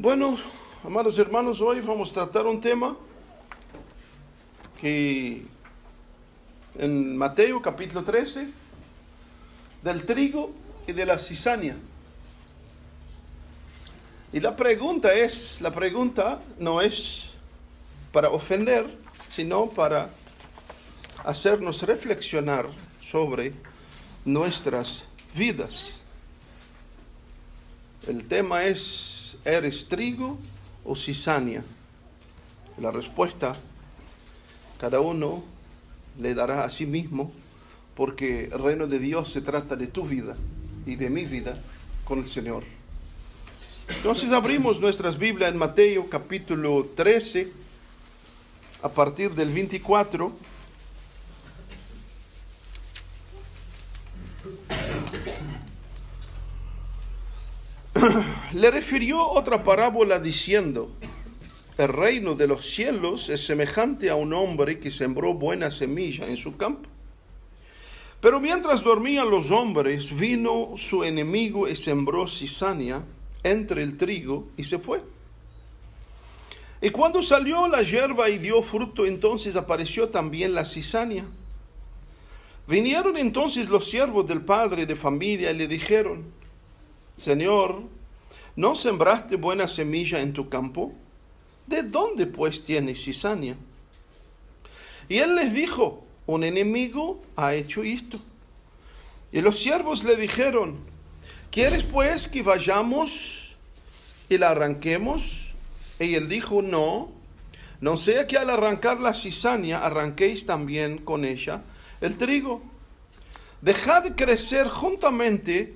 Bueno, amados hermanos, hoy vamos a tratar un tema que en Mateo capítulo 13, del trigo y de la cizaña. Y la pregunta no es para ofender, sino para hacernos reflexionar sobre nuestras vidas. El tema es: ¿eres trigo o cizaña? La respuesta cada uno le dará a sí mismo, porque el reino de Dios se trata de tu vida y de mi vida con el Señor. Entonces abrimos nuestras Biblias en Mateo capítulo 13, a partir del 24. Le refirió otra parábola diciendo: el reino de los cielos es semejante a un hombre que sembró buena semilla en su campo. Pero mientras dormían los hombres, vino su enemigo y sembró cizaña entre el trigo y se fue. Y cuando salió la hierba y dio fruto, entonces apareció también la cizaña. Vinieron entonces los siervos del padre de familia y le dijeron: Señor, ¿no sembraste buena semilla en tu campo? ¿De dónde pues tienes cizaña? Y él les dijo: un enemigo ha hecho esto. Y los siervos le dijeron: ¿quieres pues que vayamos y la arranquemos? Y él dijo: no sea que al arrancar la cizaña arranquéis también con ella el trigo. Dejad crecer juntamente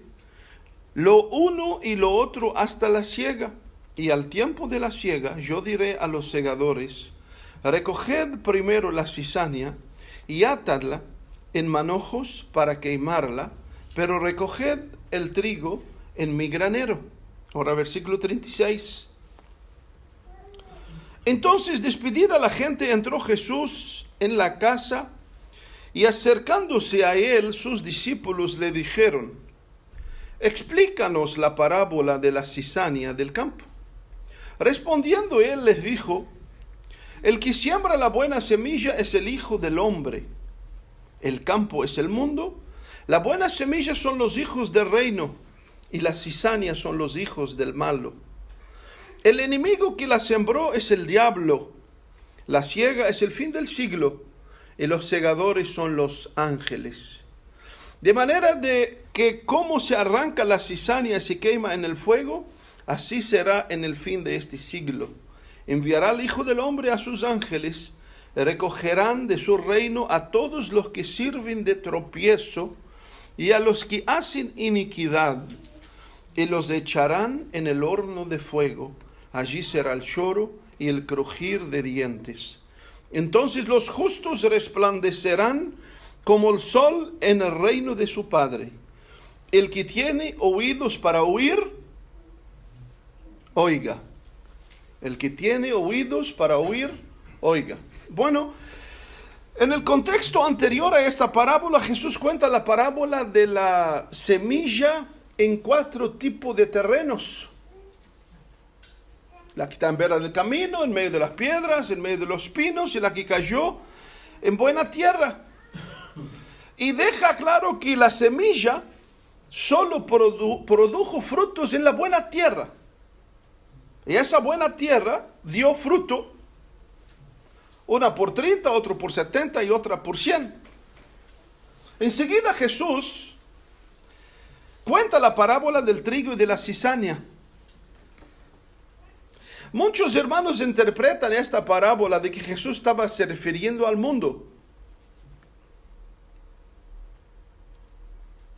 lo uno y lo otro hasta la siega. Y al tiempo de la siega yo diré a los segadores: recoged primero la cizaña y atadla en manojos para quemarla, pero recoged el trigo en mi granero. Ahora versículo 36. Entonces, despedida la gente, entró Jesús en la casa, y acercándose a él sus discípulos le dijeron: explícanos la parábola de la cizaña del campo. Respondiendo él les dijo: el que siembra la buena semilla es el Hijo del Hombre. El campo es el mundo. La buena semilla son los hijos del reino, y la cizaña son los hijos del malo. El enemigo que la sembró es el diablo. La siega es el fin del siglo, y los segadores son los ángeles. De manera de que como se arranca la cizaña y se quema en el fuego, así será en el fin de este siglo. Enviará el Hijo del Hombre a sus ángeles, recogerán de su reino a todos los que sirven de tropiezo y a los que hacen iniquidad, y los echarán en el horno de fuego. Allí será el lloro y el crujir de dientes. Entonces los justos resplandecerán como el sol en el reino de su Padre. El que tiene oídos para oír, oiga. El que tiene oídos para oír, oiga. Bueno, en el contexto anterior a esta parábola, Jesús cuenta la parábola de la semilla en 4 tipos de terrenos. La que está en vera del camino, en medio de las piedras, en medio de los pinos, y la que cayó en buena tierra. Y deja claro que la semilla solo produjo frutos en la buena tierra. Y esa buena tierra dio fruto, una por 30, otro por 70 y otra por 100. Enseguida Jesús cuenta la parábola del trigo y de la cizaña. Muchos hermanos interpretan esta parábola de que Jesús estaba se refiriendo al mundo,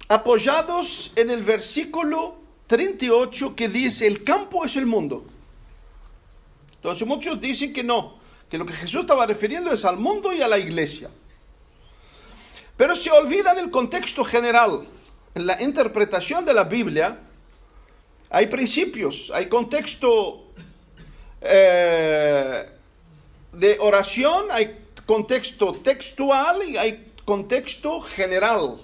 apoyados en el versículo 38 que dice: el campo es el mundo. Entonces muchos dicen que no, que lo que Jesús estaba refiriendo es al mundo y a la iglesia. Pero se olvidan del contexto general. En la interpretación de la Biblia hay principios, hay contexto de oración, hay contexto textual y hay contexto general.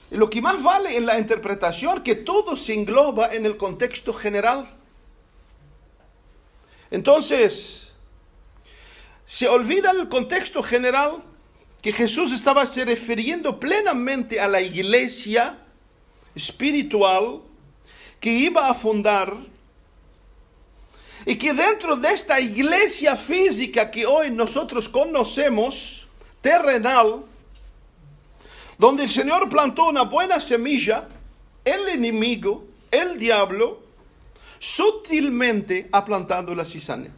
Y lo que más vale en la interpretación, que todo se engloba en el contexto general. Entonces, se olvida el contexto general que Jesús estaba se refiriendo plenamente a la iglesia espiritual que iba a fundar, y que dentro de esta iglesia física que hoy nosotros conocemos, terrenal, donde el Señor plantó una buena semilla, el enemigo, el diablo, sutilmente ha plantado la cizaña.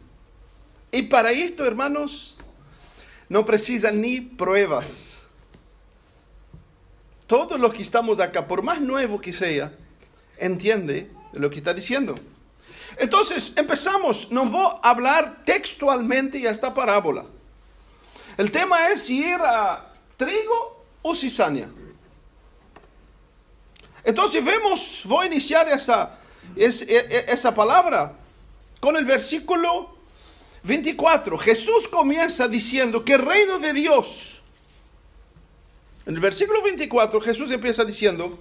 Y para esto, hermanos, no precisan ni pruebas. Todos los que estamos acá, por más nuevo que sea, entiende lo que está diciendo. Entonces, empezamos. No voy a hablar textualmente a esta parábola. El tema es si era trigo o cizaña. Entonces voy a iniciar esa palabra con el versículo 24. Jesús comienza diciendo que el reino de Dios, en el versículo 24 Jesús empieza diciendo,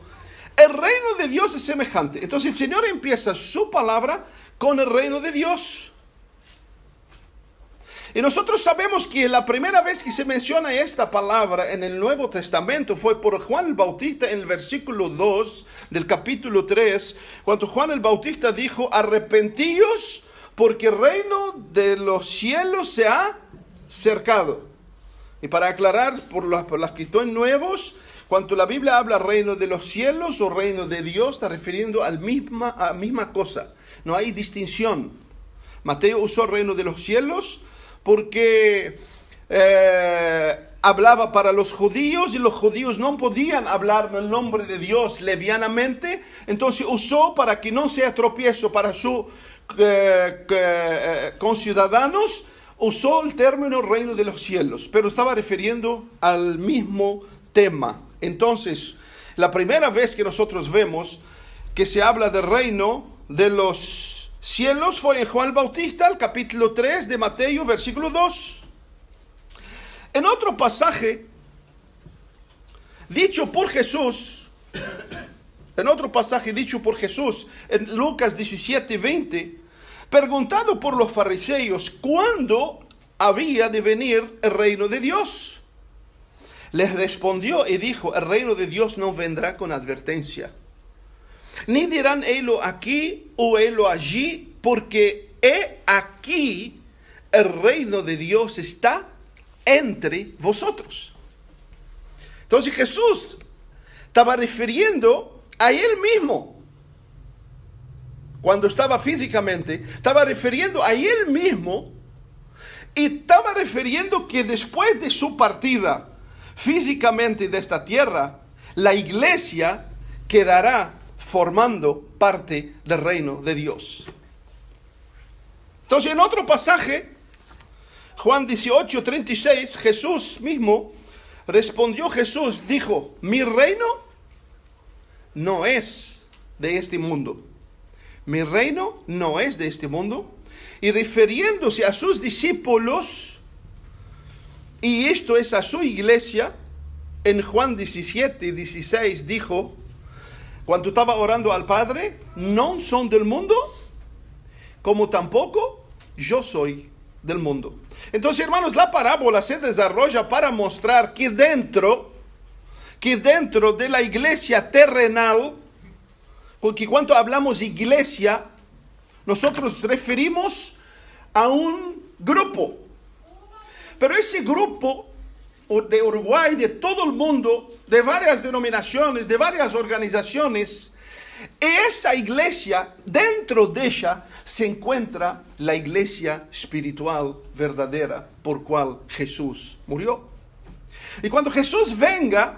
el reino de Dios es semejante. Entonces el Señor empieza su palabra con el reino de Dios. Y nosotros sabemos que la primera vez que se menciona esta palabra en el Nuevo Testamento fue por Juan el Bautista en el versículo 2 del capítulo 3, cuando Juan el Bautista dijo, arrepentíos porque el reino de los cielos se ha acercado. Y para aclarar por los que están nuevos, cuando la Biblia habla reino de los cielos o reino de Dios, está refiriendo a la misma cosa. No hay distinción. Mateo usó reino de los cielos porque hablaba para los judíos y los judíos no podían hablar en el nombre de Dios levianamente. Entonces usó para que no sea tropiezo para sus conciudadanos, usó el término reino de los cielos, pero estaba refiriendo al mismo tema. Entonces, la primera vez que nosotros vemos que se habla del reino de los cielos fue en Juan el Bautista, el capítulo 3 de Mateo, versículo 2. En otro pasaje, dicho por Jesús, en Lucas 17:20, preguntado por los fariseos cuándo había de venir el reino de Dios, les respondió y dijo, el reino de Dios no vendrá con advertencia, ni dirán helo aquí o helo allí, porque he aquí el reino de Dios está entre vosotros. Entonces Jesús estaba refiriendo a él mismo. Cuando estaba físicamente, estaba refiriendo a él mismo, y estaba refiriendo que después de su partida físicamente de esta tierra, la iglesia quedará formando parte del reino de Dios. Entonces, en otro pasaje, Juan 18:36, Jesús mismo respondió, Jesús dijo, mi reino no es de este mundo. Mi reino no es de este mundo. Y refiriéndose a sus discípulos, y esto es a su iglesia, en Juan 17:16 dijo, cuando estaba orando al Padre, no son del mundo, como tampoco yo soy del mundo. Entonces, hermanos, la parábola se desarrolla para mostrar que dentro de la iglesia terrenal, porque cuando hablamos de iglesia, nosotros referimos a un grupo. Pero ese grupo de Uruguay, de todo el mundo, de varias denominaciones, de varias organizaciones, esa iglesia, dentro de ella se encuentra la iglesia espiritual verdadera por cual Jesús murió. Y cuando Jesús venga,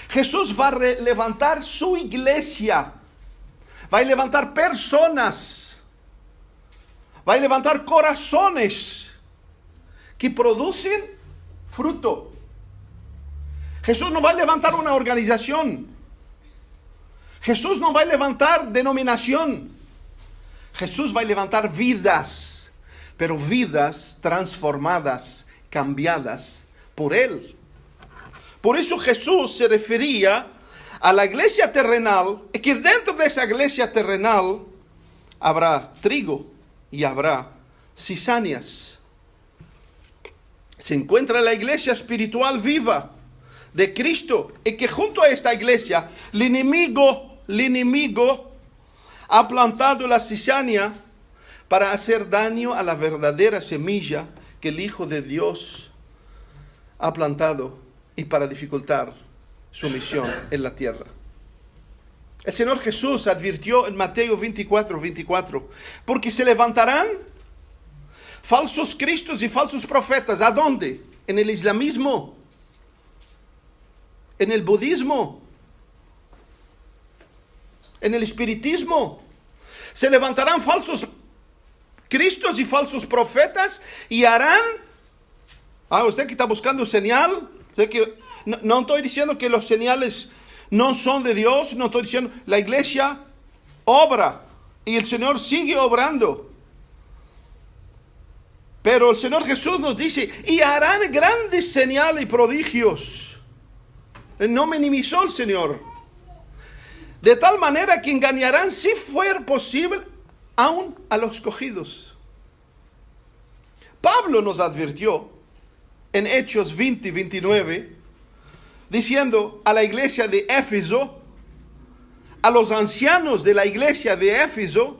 Jesús va a levantar su iglesia, va a levantar personas, va a levantar corazones que producen fruto. Jesús no va a levantar una organización. Jesús no va a levantar denominación. Jesús va a levantar vidas, pero vidas transformadas, cambiadas por Él. Por eso Jesús se refería a la iglesia terrenal, y que dentro de esa iglesia terrenal habrá trigo y habrá cizañas. Se encuentra la iglesia espiritual viva de Cristo, y que junto a esta iglesia el enemigo ha plantado la cizaña para hacer daño a la verdadera semilla que el Hijo de Dios ha plantado y para dificultar su misión en la tierra. El Señor Jesús advirtió en Mateo 24, porque se levantarán falsos cristos y falsos profetas. ¿A dónde? En el islamismo, en el budismo, en el espiritismo. Se levantarán falsos cristos y falsos profetas y harán... usted que está buscando señal, no estoy diciendo que los señales no son de Dios, no estoy diciendo, la iglesia obra y el Señor sigue obrando. Pero el Señor Jesús nos dice, y harán grandes señales y prodigios. No minimizó el Señor. De tal manera que engañarán, si fuera posible, aún a los escogidos. Pablo nos advirtió en Hechos 20:29, diciendo a la iglesia de Éfeso, a los ancianos de la iglesia de Éfeso,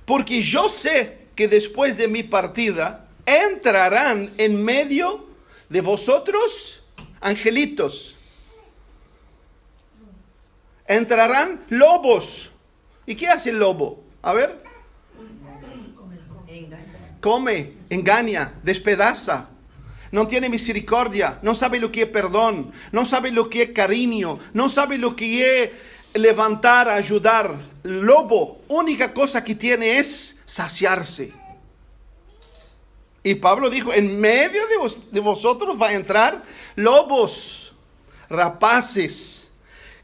porque yo sé que después de mi partida entrarán en medio de vosotros angelitos. Entrarán lobos. ¿Y qué hace el lobo? A ver. Come, engaña, despedaza. No tiene misericordia, no sabe lo que es perdón, no sabe lo que es cariño, no sabe lo que es levantar, ayudar. Lobo, única cosa que tiene es saciarse. Y Pablo dijo, en medio de vosotros va a entrar lobos, rapaces,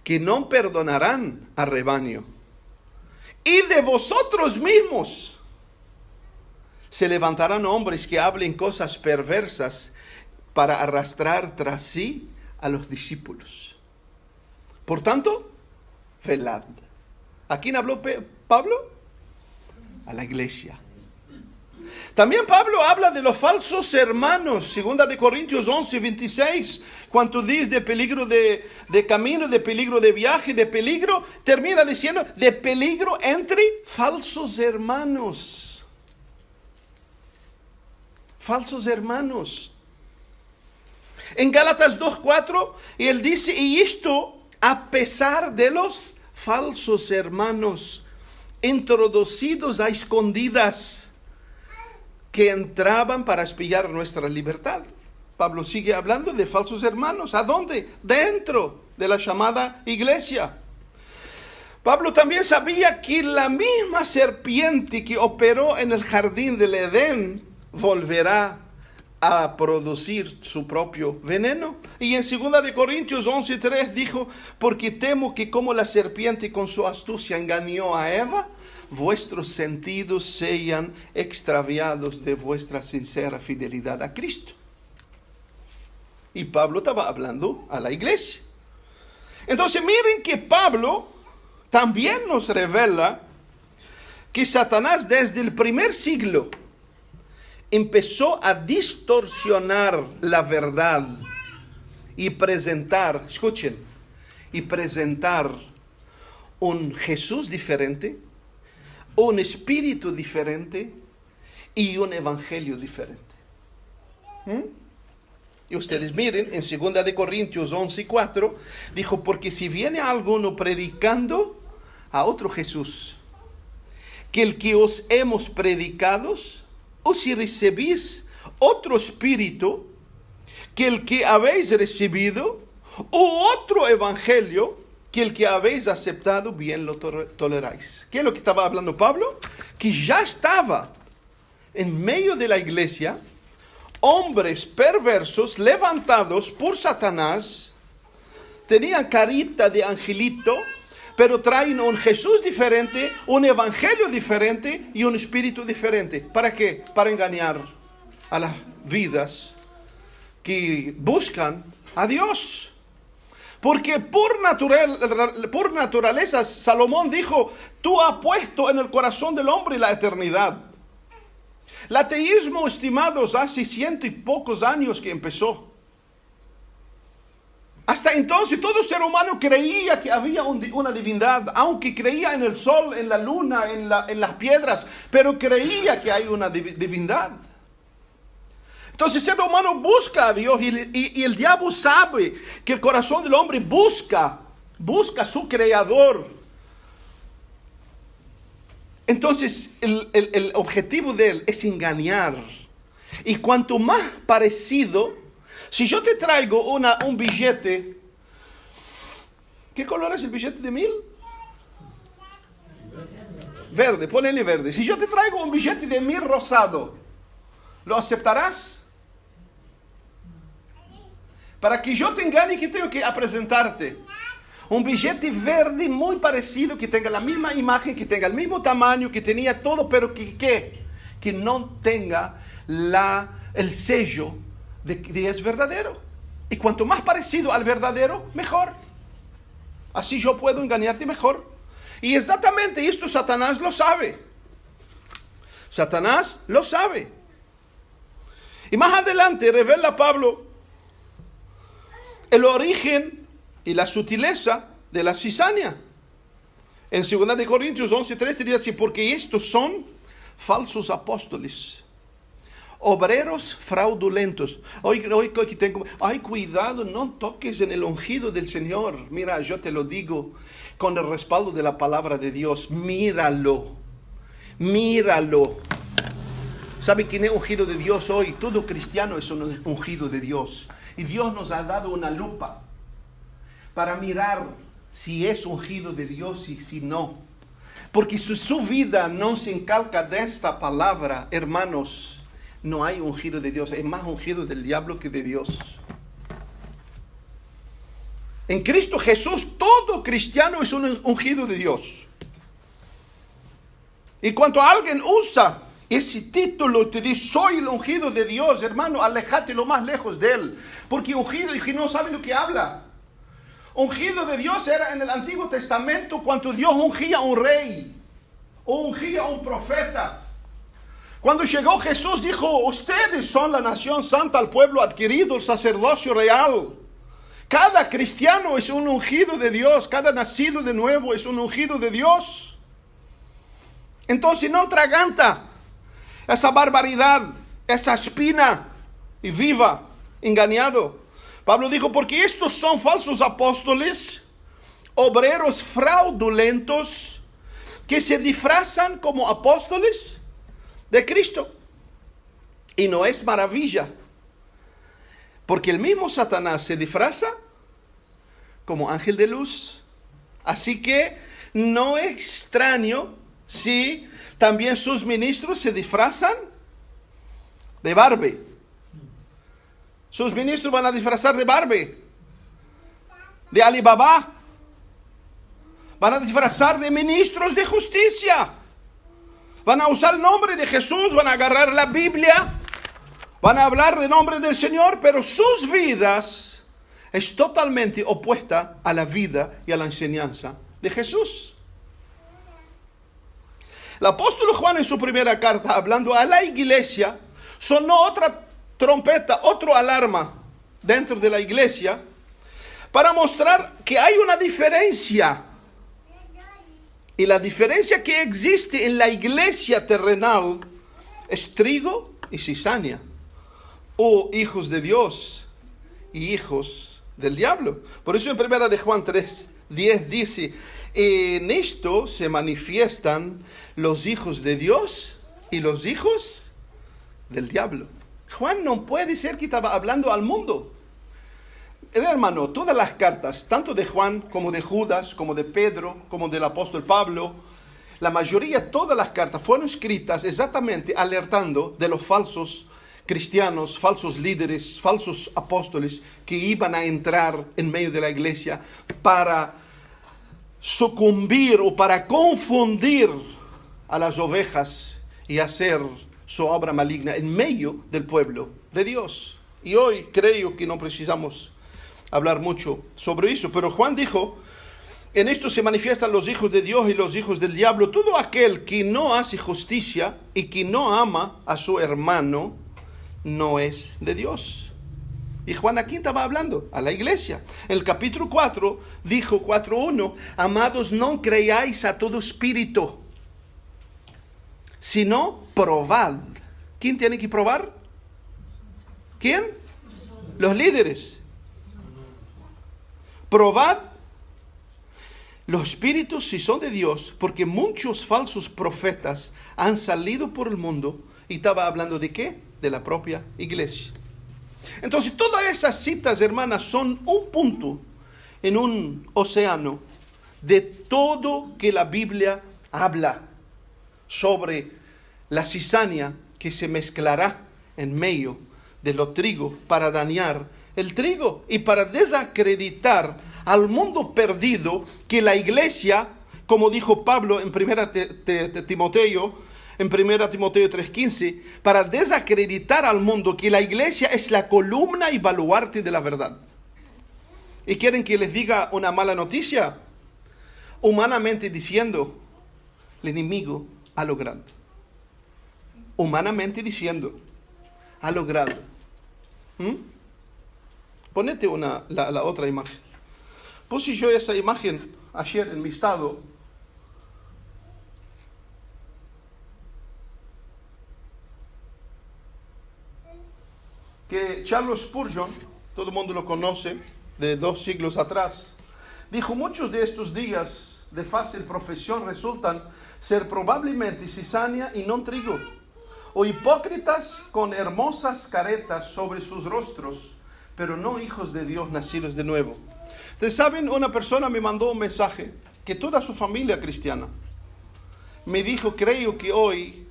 que no perdonarán al rebaño. Y de vosotros mismos se levantarán hombres que hablen cosas perversas para arrastrar tras sí a los discípulos. Por tanto, velad. ¿A quién habló Pablo? A la iglesia. También Pablo habla de los falsos hermanos. 2 Corintios 11:26. Cuando dice de peligro de camino, de peligro de viaje, de peligro, termina diciendo de peligro entre falsos hermanos. Falsos hermanos. En Gálatas 2:4, él dice, y esto a pesar de los falsos hermanos introducidos a escondidas que entraban para espiar nuestra libertad. Pablo sigue hablando de falsos hermanos. ¿A dónde? Dentro de la llamada iglesia. Pablo también sabía que la misma serpiente que operó en el jardín del Edén volverá a producir su propio veneno. Y en 2 Corintios 11:3 dijo, porque temo que como la serpiente con su astucia engañó a Eva, vuestros sentidos sean extraviados de vuestra sincera fidelidad a Cristo. Y Pablo estaba hablando a la iglesia. Entonces miren que Pablo también nos revela que Satanás desde el primer siglo empezó a distorsionar la verdad y presentar, escuchen, y presentar un Jesús diferente, un espíritu diferente y un evangelio diferente. Y ustedes miren, en 2 Corintios 11:4, dijo, porque si viene alguno predicando a otro Jesús, que el que os hemos predicado, o si recibís otro espíritu, que el que habéis recibido, o otro evangelio, que el que habéis aceptado, bien lo toleráis. ¿Qué es lo que estaba hablando Pablo? Que ya estaba en medio de la iglesia hombres perversos levantados por Satanás, tenían carita de angelito, pero traen un Jesús diferente, un evangelio diferente y un espíritu diferente. ¿Para qué? Para engañar a las vidas que buscan a Dios. Porque por naturaleza, Salomón dijo, tú has puesto en el corazón del hombre la eternidad. El ateísmo, estimados, hace 100 y pocos años que empezó. Hasta entonces todo ser humano creía que había una divinidad, aunque creía en el sol, en la luna, en las piedras, pero creía que hay una divinidad. Entonces el ser humano busca a Dios y el diablo sabe que el corazón del hombre busca a su creador. Entonces el objetivo de él es engañar. Y cuanto más parecido, si yo te traigo un billete, ¿qué color es el billete de 1000? Verde, ponele verde. Si yo te traigo un billete de 1000 rosado, ¿lo aceptarás? Para que yo te engañe, ¿qué tengo que presentarte? Un billete verde muy parecido, que tenga la misma imagen, que tenga el mismo tamaño, que tenía todo, pero que no tenga el sello de que es verdadero. Y cuanto más parecido al verdadero, mejor. Así yo puedo engañarte mejor. Y exactamente esto Satanás lo sabe. Satanás lo sabe. Y más adelante revela Pablo el origen y la sutileza de la cizaña. En 2 de Corintios 11:13 dice así: porque estos son falsos apóstoles, obreros fraudulentos. Hoy tengo, ay, cuidado, no toques en el ungido del Señor. Mira, yo te lo digo con el respaldo de la palabra de Dios. Míralo. ¿Sabe quién es ungido de Dios hoy? Todo cristiano es un ungido de Dios. Y Dios nos ha dado una lupa para mirar si es ungido de Dios y si no. Porque si su vida no se encalca de esta palabra, hermanos, no hay ungido de Dios. Es más ungido del diablo que de Dios. En Cristo Jesús, todo cristiano es un ungido de Dios. Y cuando alguien usa ese título, te dice: soy el ungido de Dios, hermano, aléjate lo más lejos de él. Porque ungido, y que no sabe lo que habla. Ungido de Dios era en el Antiguo Testamento cuando Dios ungía a un rey o ungía a un profeta. Cuando llegó Jesús dijo: ustedes son la nación santa, el pueblo adquirido, el sacerdocio real. Cada cristiano es un ungido de Dios, cada nacido de nuevo es un ungido de Dios. Entonces no traganta esa barbaridad, esa espina, y viva engañado. Pablo dijo: porque estos son falsos apóstoles, obreros fraudulentos, que se disfrazan como apóstoles de Cristo. Y no es maravilla, porque el mismo Satanás se disfraza como ángel de luz. Así que no es extraño si también sus ministros se disfrazan de Barbie. Sus ministros van a disfrazar de Barbie, de Alibaba. Van a disfrazar de ministros de justicia. Van a usar el nombre de Jesús, van a agarrar la Biblia, van a hablar del nombre del Señor, pero sus vidas es totalmente opuesta a la vida y a la enseñanza de Jesús. El apóstol Juan, en su primera carta, hablando a la iglesia, sonó otra trompeta, otra alarma dentro de la iglesia, para mostrar que hay una diferencia. Y la diferencia que existe en la iglesia terrenal es trigo y cizaña, o hijos de Dios y hijos del diablo. Por eso en 1 de Juan 3:10 dice: en esto se manifiestan los hijos de Dios y los hijos del diablo. Juan no puede ser que estaba hablando al mundo. Hermano, todas las cartas, tanto de Juan como de Judas, como de Pedro, como del apóstol Pablo, la mayoría, todas las cartas fueron escritas exactamente alertando de los falsos cristianos, falsos líderes, falsos apóstoles que iban a entrar en medio de la iglesia para sucumbir o para confundir a las ovejas y hacer su obra maligna en medio del pueblo de Dios. Y hoy creo que no precisamos hablar mucho sobre eso, pero Juan dijo En esto se manifiestan los hijos de Dios y los hijos del diablo. Todo aquel que no hace justicia y que no ama a su hermano no es de Dios. Y Juan aquí estaba hablando a la iglesia. En el capítulo 4 dijo 4:1, amados, no creáis a todo espíritu, sino probad. ¿Quién tiene que probar? ¿Quién? Los líderes. Probad los espíritus si son de Dios, porque muchos falsos profetas han salido por el mundo. Y estaba hablando de ¿qué? De la propia iglesia. Entonces todas esas citas, hermanas, son un punto en un océano de todo que la Biblia habla sobre la cizaña que se mezclará en medio de los trigos para dañar el trigo y para desacreditar al mundo perdido que la iglesia, como dijo Pablo en 1 Timoteo 3:15, para desacreditar al mundo que la iglesia es la columna y baluarte de la verdad. ¿Y quieren que les diga una mala noticia? Humanamente diciendo, el enemigo ha logrado. Humanamente diciendo, ha logrado. Ponete la otra imagen. Puse yo esa imagen ayer en mi estado. Que Charles Spurgeon, todo el mundo lo conoce, de 2 siglos atrás, dijo: muchos de estos días de fácil profesión resultan ser probablemente cizaña y no trigo, o hipócritas con hermosas caretas sobre sus rostros, pero no hijos de Dios nacidos de nuevo. Ustedes saben, una persona me mandó un mensaje, que toda su familia cristiana, me dijo: creo que hoy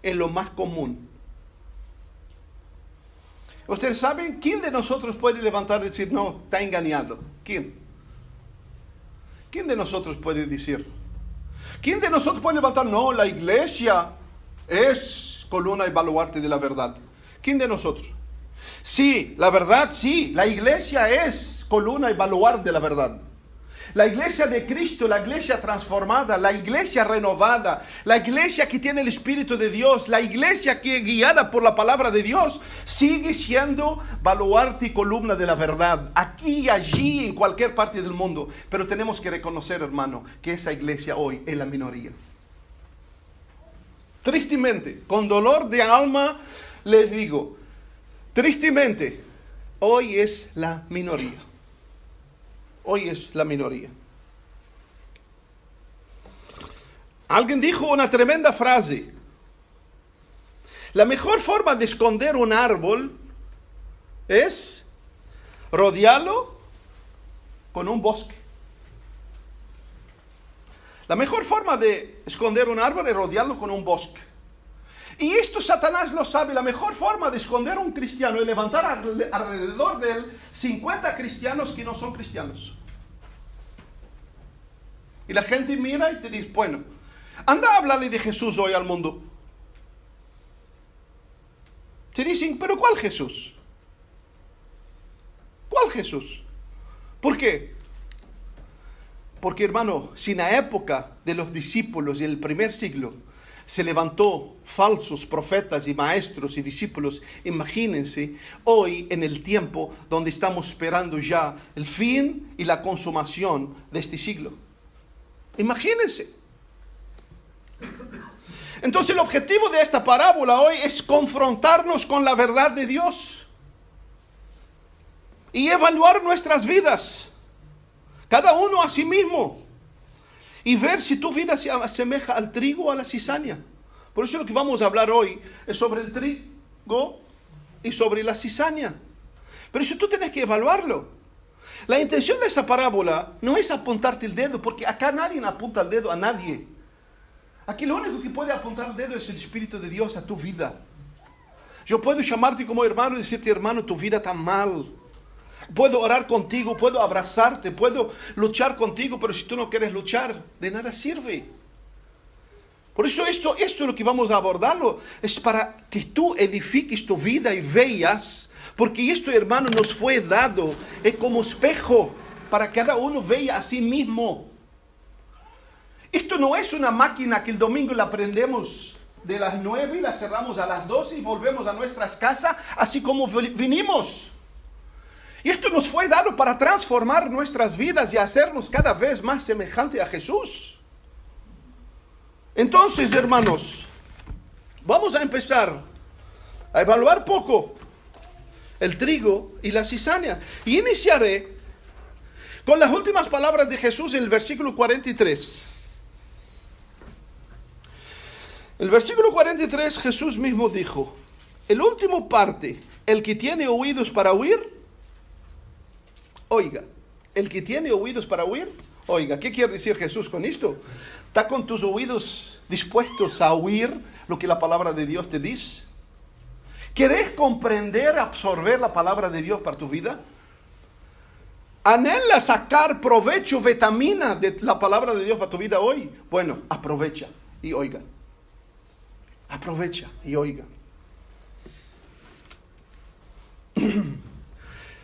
es lo más común. Ustedes saben, ¿quién de nosotros puede levantar y decir, no, está engañado? ¿Quién? ¿Quién de nosotros puede decir? ¿Quién de nosotros puede levantar, no, la iglesia es columna y baluarte de la verdad? ¿Quién de nosotros? Sí, la verdad, sí, la iglesia es columna y baluarte de la verdad. La iglesia de Cristo, la iglesia transformada, la iglesia renovada, la iglesia que tiene el Espíritu de Dios, la iglesia que es guiada por la palabra de Dios, sigue siendo baluarte y columna de la verdad, aquí y allí, en cualquier parte del mundo. Pero tenemos que reconocer, hermano, que esa iglesia hoy es la minoría. Tristemente, con dolor de alma, les digo, tristemente, hoy es la minoría. Hoy es la minoría. Alguien dijo una tremenda frase: la mejor forma de esconder un árbol es rodearlo con un bosque. La mejor forma de esconder un árbol es rodearlo con un bosque. Y esto Satanás lo sabe. La mejor forma de esconder a un cristiano es levantar alrededor de él 50 cristianos que no son cristianos. Y la gente mira y te dice, bueno, anda a hablarle de Jesús hoy al mundo. Te dicen, pero ¿cuál Jesús? ¿Cuál Jesús? ¿Por qué? Porque, hermano, si en la época de los discípulos y el primer siglo se levantó falsos profetas y maestros y discípulos, imagínense hoy en el tiempo donde estamos esperando ya el fin y la consumación de este siglo. Imagínense. Entonces el objetivo de esta parábola hoy es confrontarnos con la verdad de Dios y evaluar nuestras vidas, cada uno a sí mismo, y ver si tu vida se asemeja al trigo o a la cizaña. Por eso lo que vamos a hablar hoy es sobre el trigo y sobre la cizaña. Pero eso tú tienes que evaluarlo. La intención de esa parábola no es apuntarte el dedo, porque acá nadie apunta el dedo a nadie. Aquí lo único que puede apuntar el dedo es el Espíritu de Dios a tu vida. Yo puedo llamarte como hermano y decirte, hermano, tu vida está mal. Puedo orar contigo, puedo abrazarte, puedo luchar contigo, pero si tú no quieres luchar, de nada sirve. Por eso esto es lo que vamos a abordarlo, es para que tú edifiques tu vida y veas, porque esto, hermano, nos fue dado, es como espejo, para que cada uno vea a sí mismo. Esto no es una máquina que el domingo la prendemos de las 9 y la cerramos a las 12 y volvemos a nuestras casas así como vinimos. Y esto nos fue dado para transformar nuestras vidas y hacernos cada vez más semejante a Jesús. Entonces, hermanos, vamos a empezar a evaluar poco el trigo y la cizaña. Y iniciaré con las últimas palabras de Jesús en el versículo 43. El versículo 43, Jesús mismo dijo, el último parte, el que tiene oídos para oír, oiga. El que tiene oídos para oír, oiga. ¿Qué quiere decir Jesús con esto? ¿Está con tus oídos dispuestos a oír lo que la palabra de Dios te dice? ¿Querés comprender, absorber la palabra de Dios para tu vida? ¿Anhela sacar provecho, vitamina de la palabra de Dios para tu vida hoy? Bueno, aprovecha y oiga. Aprovecha y oiga.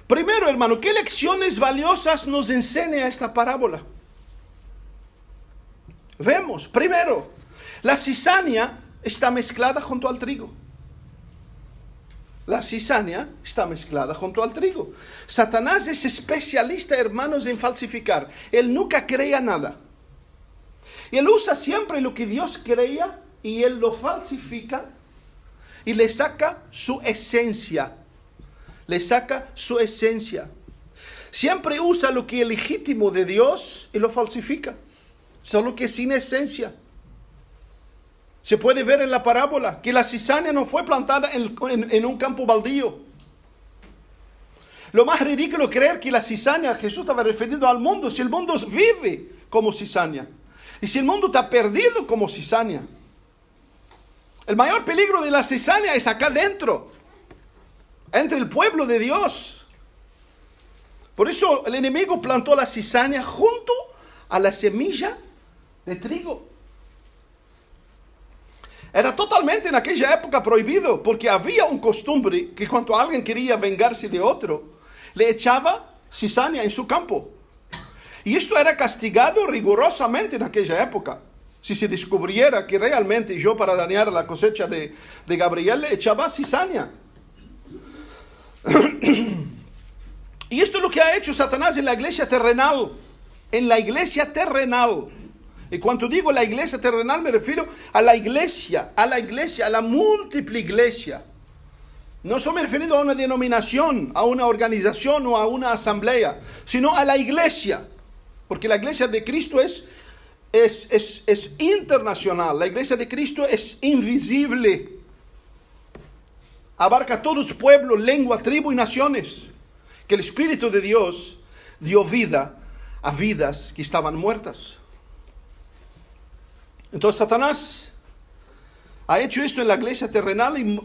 Primero, hermano, ¿qué lecciones valiosas nos enseña esta parábola? Vemos, primero, la cizaña está mezclada junto al trigo. La cizaña está mezclada junto al trigo. Satanás es especialista, hermanos, en falsificar. Él nunca crea nada. Él usa siempre lo que Dios creía y él lo falsifica y le saca su esencia. Le saca su esencia. Siempre usa lo que es legítimo de Dios y lo falsifica. Solo que sin esencia. Se puede ver en la parábola que la cizaña no fue plantada en un campo baldío. Lo más ridículo es creer que la cizaña, Jesús estaba refiriendo al mundo, si el mundo vive como cizaña. Y si el mundo está perdido como cizaña. El mayor peligro de la cizaña es acá dentro, entre el pueblo de Dios. Por eso el enemigo plantó la cizaña junto a la semilla de trigo. Era totalmente en aquella época prohibido, porque había un costumbre que cuando alguien quería vengarse de otro, le echaba cizaña en su campo. Y esto era castigado rigurosamente en aquella época. Si se descubriera que realmente yo para dañar la cosecha de Gabriel le echaba cizaña. Y esto es lo que ha hecho Satanás en la iglesia terrenal. En la iglesia terrenal. Y cuando digo la iglesia terrenal me refiero a la iglesia, a la múltiple iglesia. No estoy refiriendo a una denominación, a una organización o a una asamblea, sino a la iglesia. Porque la iglesia de Cristo es internacional. La iglesia de Cristo es invisible. Abarca todos pueblos, lengua, tribu y naciones. Que el Espíritu de Dios dio vida a vidas que estaban muertas. Entonces Satanás ha hecho esto en la iglesia terrenal y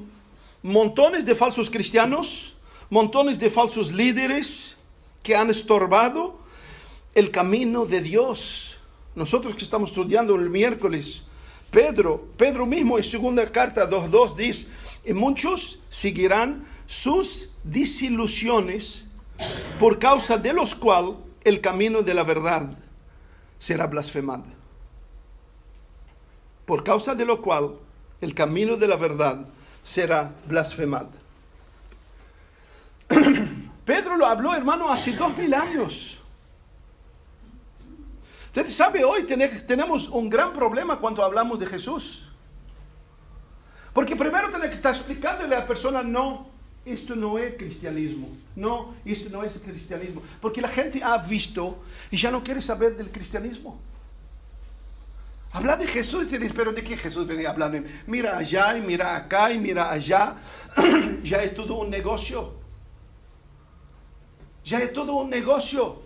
montones de falsos cristianos, montones de falsos líderes que han estorbado el camino de Dios. Nosotros que estamos estudiando el miércoles, Pedro mismo en segunda carta 2:2 dice, y muchos seguirán sus desilusiones por causa de los cuales el camino de la verdad será blasfemado. Por causa de lo cual el camino de la verdad será blasfemado. Pedro lo habló, hermano, hace 2000 años. Usted sabe, hoy tenemos un gran problema cuando hablamos de Jesús. Porque primero tiene que estar explicándole a la persona, no, esto no es cristianismo. No, esto no es cristianismo. Porque la gente ha visto y ya no quiere saber del cristianismo. Habla de Jesús y te dice, pero ¿de qué Jesús venía hablando? Mira allá y mira acá y mira allá. Ya es todo un negocio. Ya es todo un negocio.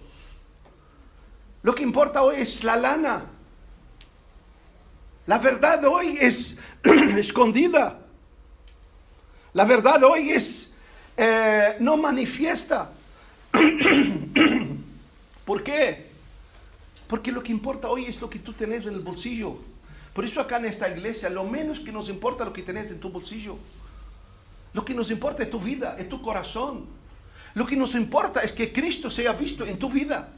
Lo que importa hoy es la lana. La verdad hoy es escondida. La verdad hoy es no manifiesta. ¿Por qué? Porque lo que importa hoy es lo que tú tenés en el bolsillo. Por eso acá en esta iglesia, lo menos que nos importa es lo que tenés en tu bolsillo. Lo que nos importa es tu vida, es tu corazón. Lo que nos importa es que Cristo sea visto en tu vida.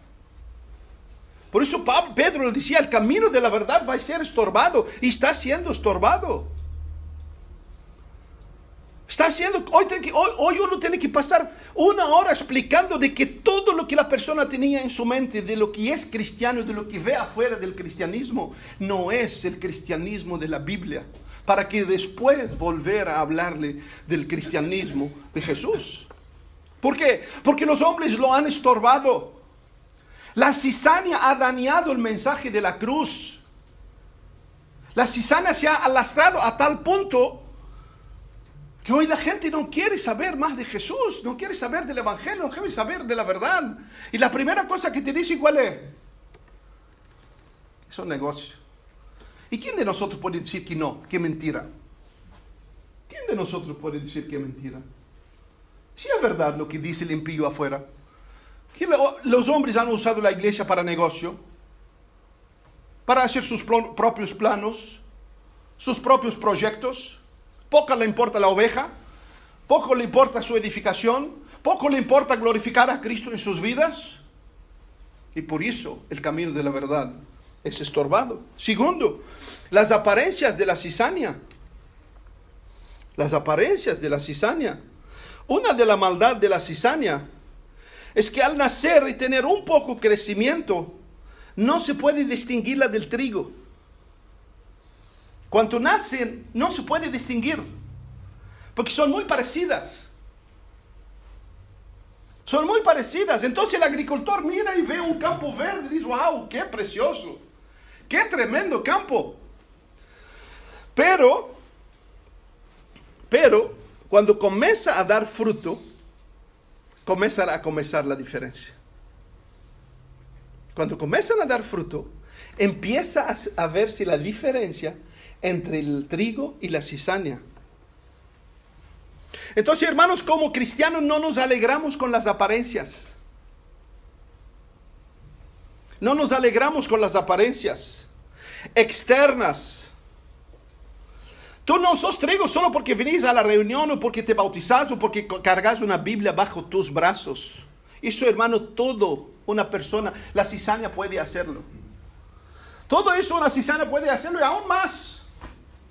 Por eso Pedro le decía, el camino de la verdad va a ser estorbado, y está siendo estorbado. Hoy uno tiene que pasar 1 hora explicando de que todo lo que la persona tenía en su mente, de lo que es cristiano, de lo que ve afuera del cristianismo, no es el cristianismo de la Biblia, para que después volver a hablarle del cristianismo de Jesús. ¿Por qué? Porque los hombres lo han estorbado. La cizaña ha dañado el mensaje de la cruz. La cizaña se ha alastrado a tal punto que hoy la gente no quiere saber más de Jesús, no quiere saber del Evangelio, no quiere saber de la verdad. Y la primera cosa que te dice, ¿cuál es? Es un negocio. ¿Y quién de nosotros puede decir que no, que mentira? ¿Quién de nosotros puede decir que es mentira? Si es verdad lo que dice el impío afuera, que los hombres han usado la iglesia para negocio, para hacer sus propios planos, sus propios proyectos. Poco le importa la oveja, poco le importa su edificación, poco le importa glorificar a Cristo en sus vidas. Y por eso el camino de la verdad es estorbado. Segundo, las apariencias de la cizaña. Las apariencias de la cizaña. Una de la maldad de la cizaña es que al nacer y tener un poco crecimiento, no se puede distinguirla del trigo. Cuando nacen, no se puede distinguir, porque son muy parecidas. Son muy parecidas. Entonces el agricultor mira y ve un campo verde y dice, wow, qué precioso, qué tremendo campo. Pero, cuando comienza a dar fruto, comenzará a comenzar la diferencia. Cuando comienzan a dar fruto, empieza a verse la diferencia entre el trigo y la cizaña. Entonces, hermanos, como cristianos no nos alegramos con las apariencias. No nos alegramos con las apariencias externas. Tú no sos trigo solo porque venís a la reunión o porque te bautizas o porque cargas una Biblia bajo tus brazos. Eso, hermano, todo una persona, la cizaña puede hacerlo. Todo eso una cizaña puede hacerlo y aún más.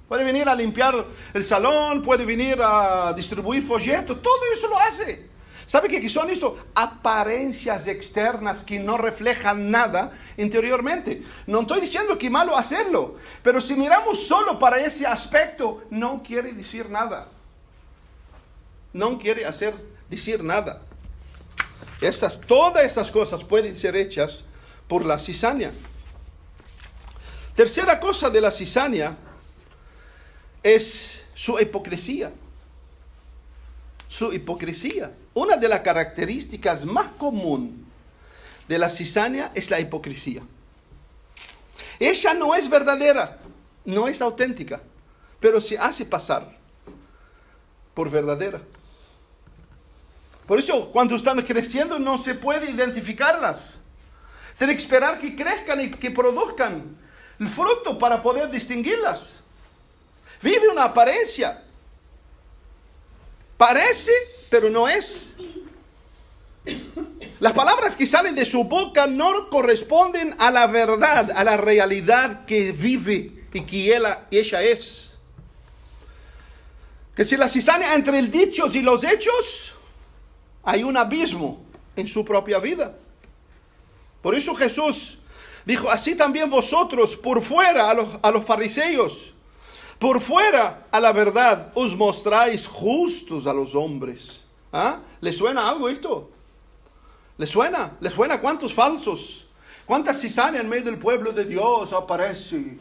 Puede venir a limpiar el salón, puede venir a distribuir folletos, todo eso lo hace. ¿Sabe qué son esto? Apariencias externas que no reflejan nada interiormente. No estoy diciendo que es malo hacerlo, pero si miramos solo para ese aspecto, no quiere decir nada. No quiere decir nada. Todas estas cosas pueden ser hechas por la cizaña. Tercera cosa de la cizaña es su hipocresía. Su hipocresía. Una de las características más comunes de la cizaña es la hipocresía. Ella no es verdadera, no es auténtica, pero se hace pasar por verdadera. Por eso, cuando están creciendo, no se puede identificarlas. Tiene que esperar que crezcan y que produzcan el fruto para poder distinguirlas. Vive una apariencia. Parece, pero no es. Las palabras que salen de su boca no corresponden a la verdad, a la realidad que vive y que ella es. Que si la cizaña entre el dichos y los hechos, hay un abismo en su propia vida. Por eso Jesús dijo, así también vosotros por fuera a los fariseos, por fuera a la verdad os mostráis justos a los hombres. ¿Ah? ¿Les suena algo esto? ¿Les suena? ¿Les suena cuántos falsos? ¿Cuántas cizañas en medio del pueblo de Dios aparecen?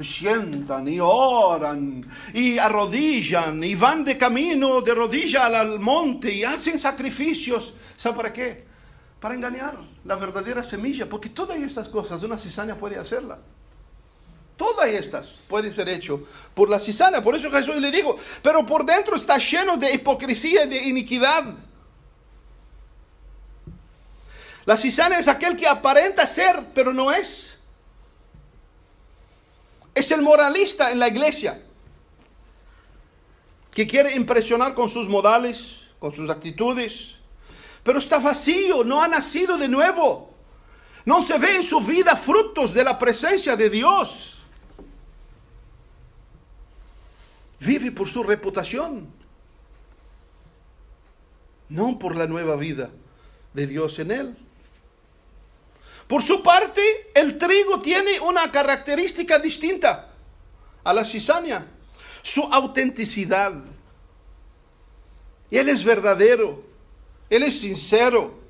Sientan y oran y arrodillan y van de camino de rodilla al monte y hacen sacrificios. ¿Sabe para qué? Para engañar la verdadera semilla, porque todas estas cosas una cizaña puede hacerla. Todas estas pueden ser hechas por la cizaña. Por eso Jesús le dijo, pero por dentro está lleno de hipocresía y de iniquidad. La cizaña es aquel que aparenta ser, pero no es. Es el moralista en la iglesia, que quiere impresionar con sus modales, con sus actitudes, pero está vacío, no ha nacido de nuevo. No se ve en su vida frutos de la presencia de Dios. Vive por su reputación, no por la nueva vida de Dios en él. Por su parte, el trigo tiene una característica distinta a la cizaña: su autenticidad. Él es verdadero, él es sincero.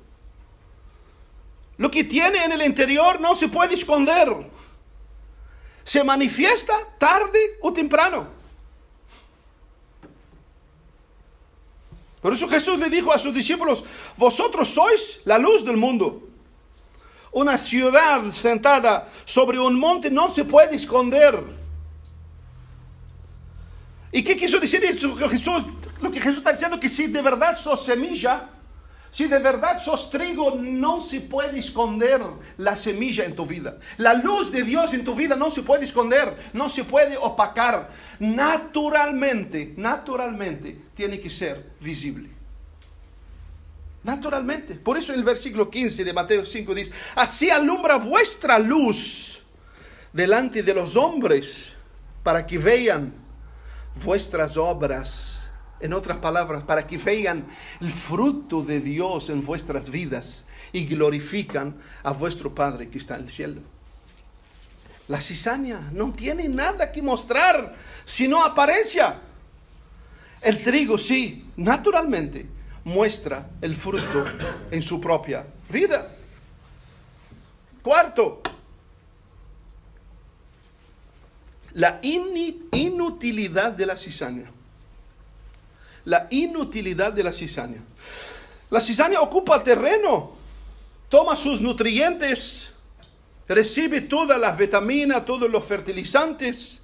Lo que tiene en el interior no se puede esconder. Se manifiesta tarde o temprano. Por eso Jesús le dijo a sus discípulos: vosotros sois la luz del mundo. Una ciudad sentada sobre un monte no se puede esconder. ¿Y qué quiso decir esto? Lo que Jesús está diciendo, que si de verdad sos semilla, si de verdad sos trigo, no se puede esconder la semilla en tu vida. La luz de Dios en tu vida no se puede esconder, no se puede opacar. Naturalmente tiene que ser visible. Naturalmente. Por eso el versículo 15 de Mateo 5 dice: así alumbra vuestra luz delante de los hombres, para que vean vuestras obras. En otras palabras, para que vean el fruto de Dios en vuestras vidas y glorifican a vuestro Padre que está en el cielo. La cizaña no tiene nada que mostrar, sino apariencia. El trigo sí, naturalmente, muestra el fruto en su propia vida. Cuarto, la inutilidad de la cizaña. La inutilidad de la cizaña. La cizaña ocupa terreno, toma sus nutrientes, recibe todas las vitaminas, todos los fertilizantes,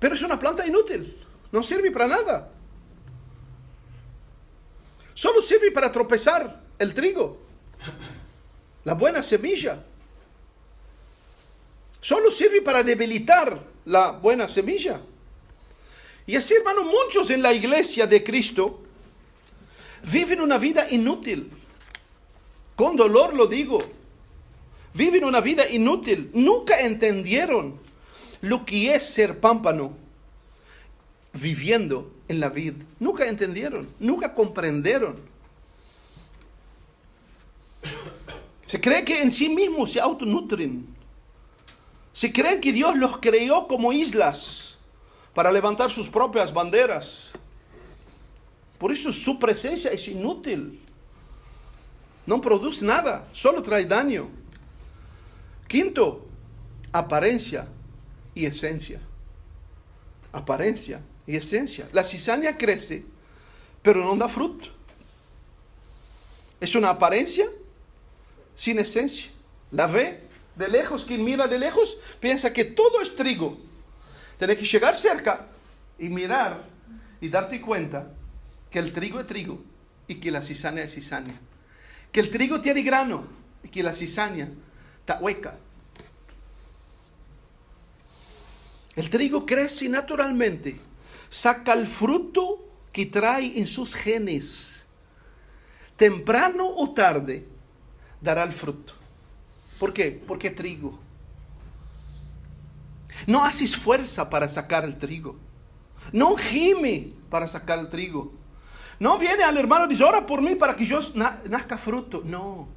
pero es una planta inútil, no sirve para nada. Solo sirve para tropezar el trigo, la buena semilla. Solo sirve para debilitar la buena semilla. Y así, hermano, muchos en la iglesia de Cristo viven una vida inútil. Con dolor lo digo. Viven una vida inútil. Nunca entendieron lo que es ser pámpano viviendo en la vid. Nunca entendieron, nunca comprendieron. Se cree que en sí mismos se autonutren. Se creen que Dios los creó como islas para levantar sus propias banderas. Por eso su presencia es inútil. No produce nada, solo trae daño. Quinto, apariencia y esencia. Apariencia y esencia. La cizaña crece, pero no da fruto. Es una apariencia sin esencia. La ve de lejos, quien mira de lejos piensa que todo es trigo. Tienes que llegar cerca y mirar y darte cuenta que el trigo es trigo y que la cizaña es cizaña. Que el trigo tiene grano y que la cizaña está hueca. El trigo crece naturalmente, saca el fruto que trae en sus genes. Temprano o tarde dará el fruto. ¿Por qué? Porque es trigo. No haces fuerza para sacar el trigo. No gime para sacar el trigo. No viene al hermano y dice: ora por mí para que yo nazca fruto. No,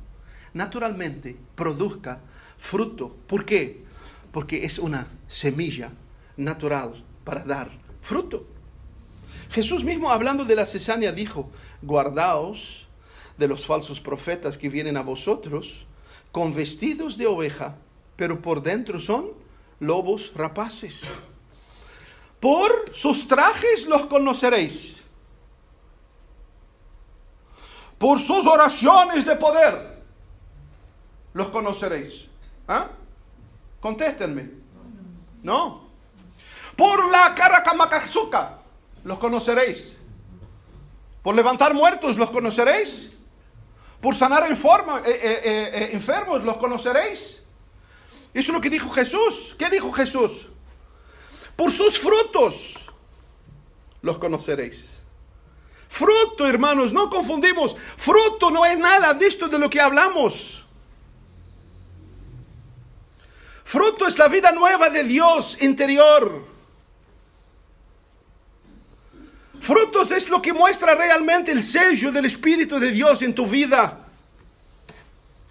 naturalmente produzca fruto. ¿Por qué? Porque es una semilla natural para dar fruto. Jesús mismo, hablando de la cizaña, dijo: guardaos de los falsos profetas que vienen a vosotros con vestidos de oveja, pero por dentro son lobos rapaces. Por sus trajes los conoceréis. Por sus oraciones de poder los conoceréis. ¿Ah? Contéstenme. No. Por la caracamacazuca los conoceréis. Por levantar muertos los conoceréis. Por sanar enfermos los conoceréis. Eso es lo que dijo Jesús. ¿Qué dijo Jesús? Por sus frutos los conoceréis. Fruto, hermanos, no confundimos. Fruto no es nada de esto de lo que hablamos. Fruto es la vida nueva de Dios interior. Frutos es lo que muestra realmente el sello del Espíritu de Dios en tu vida.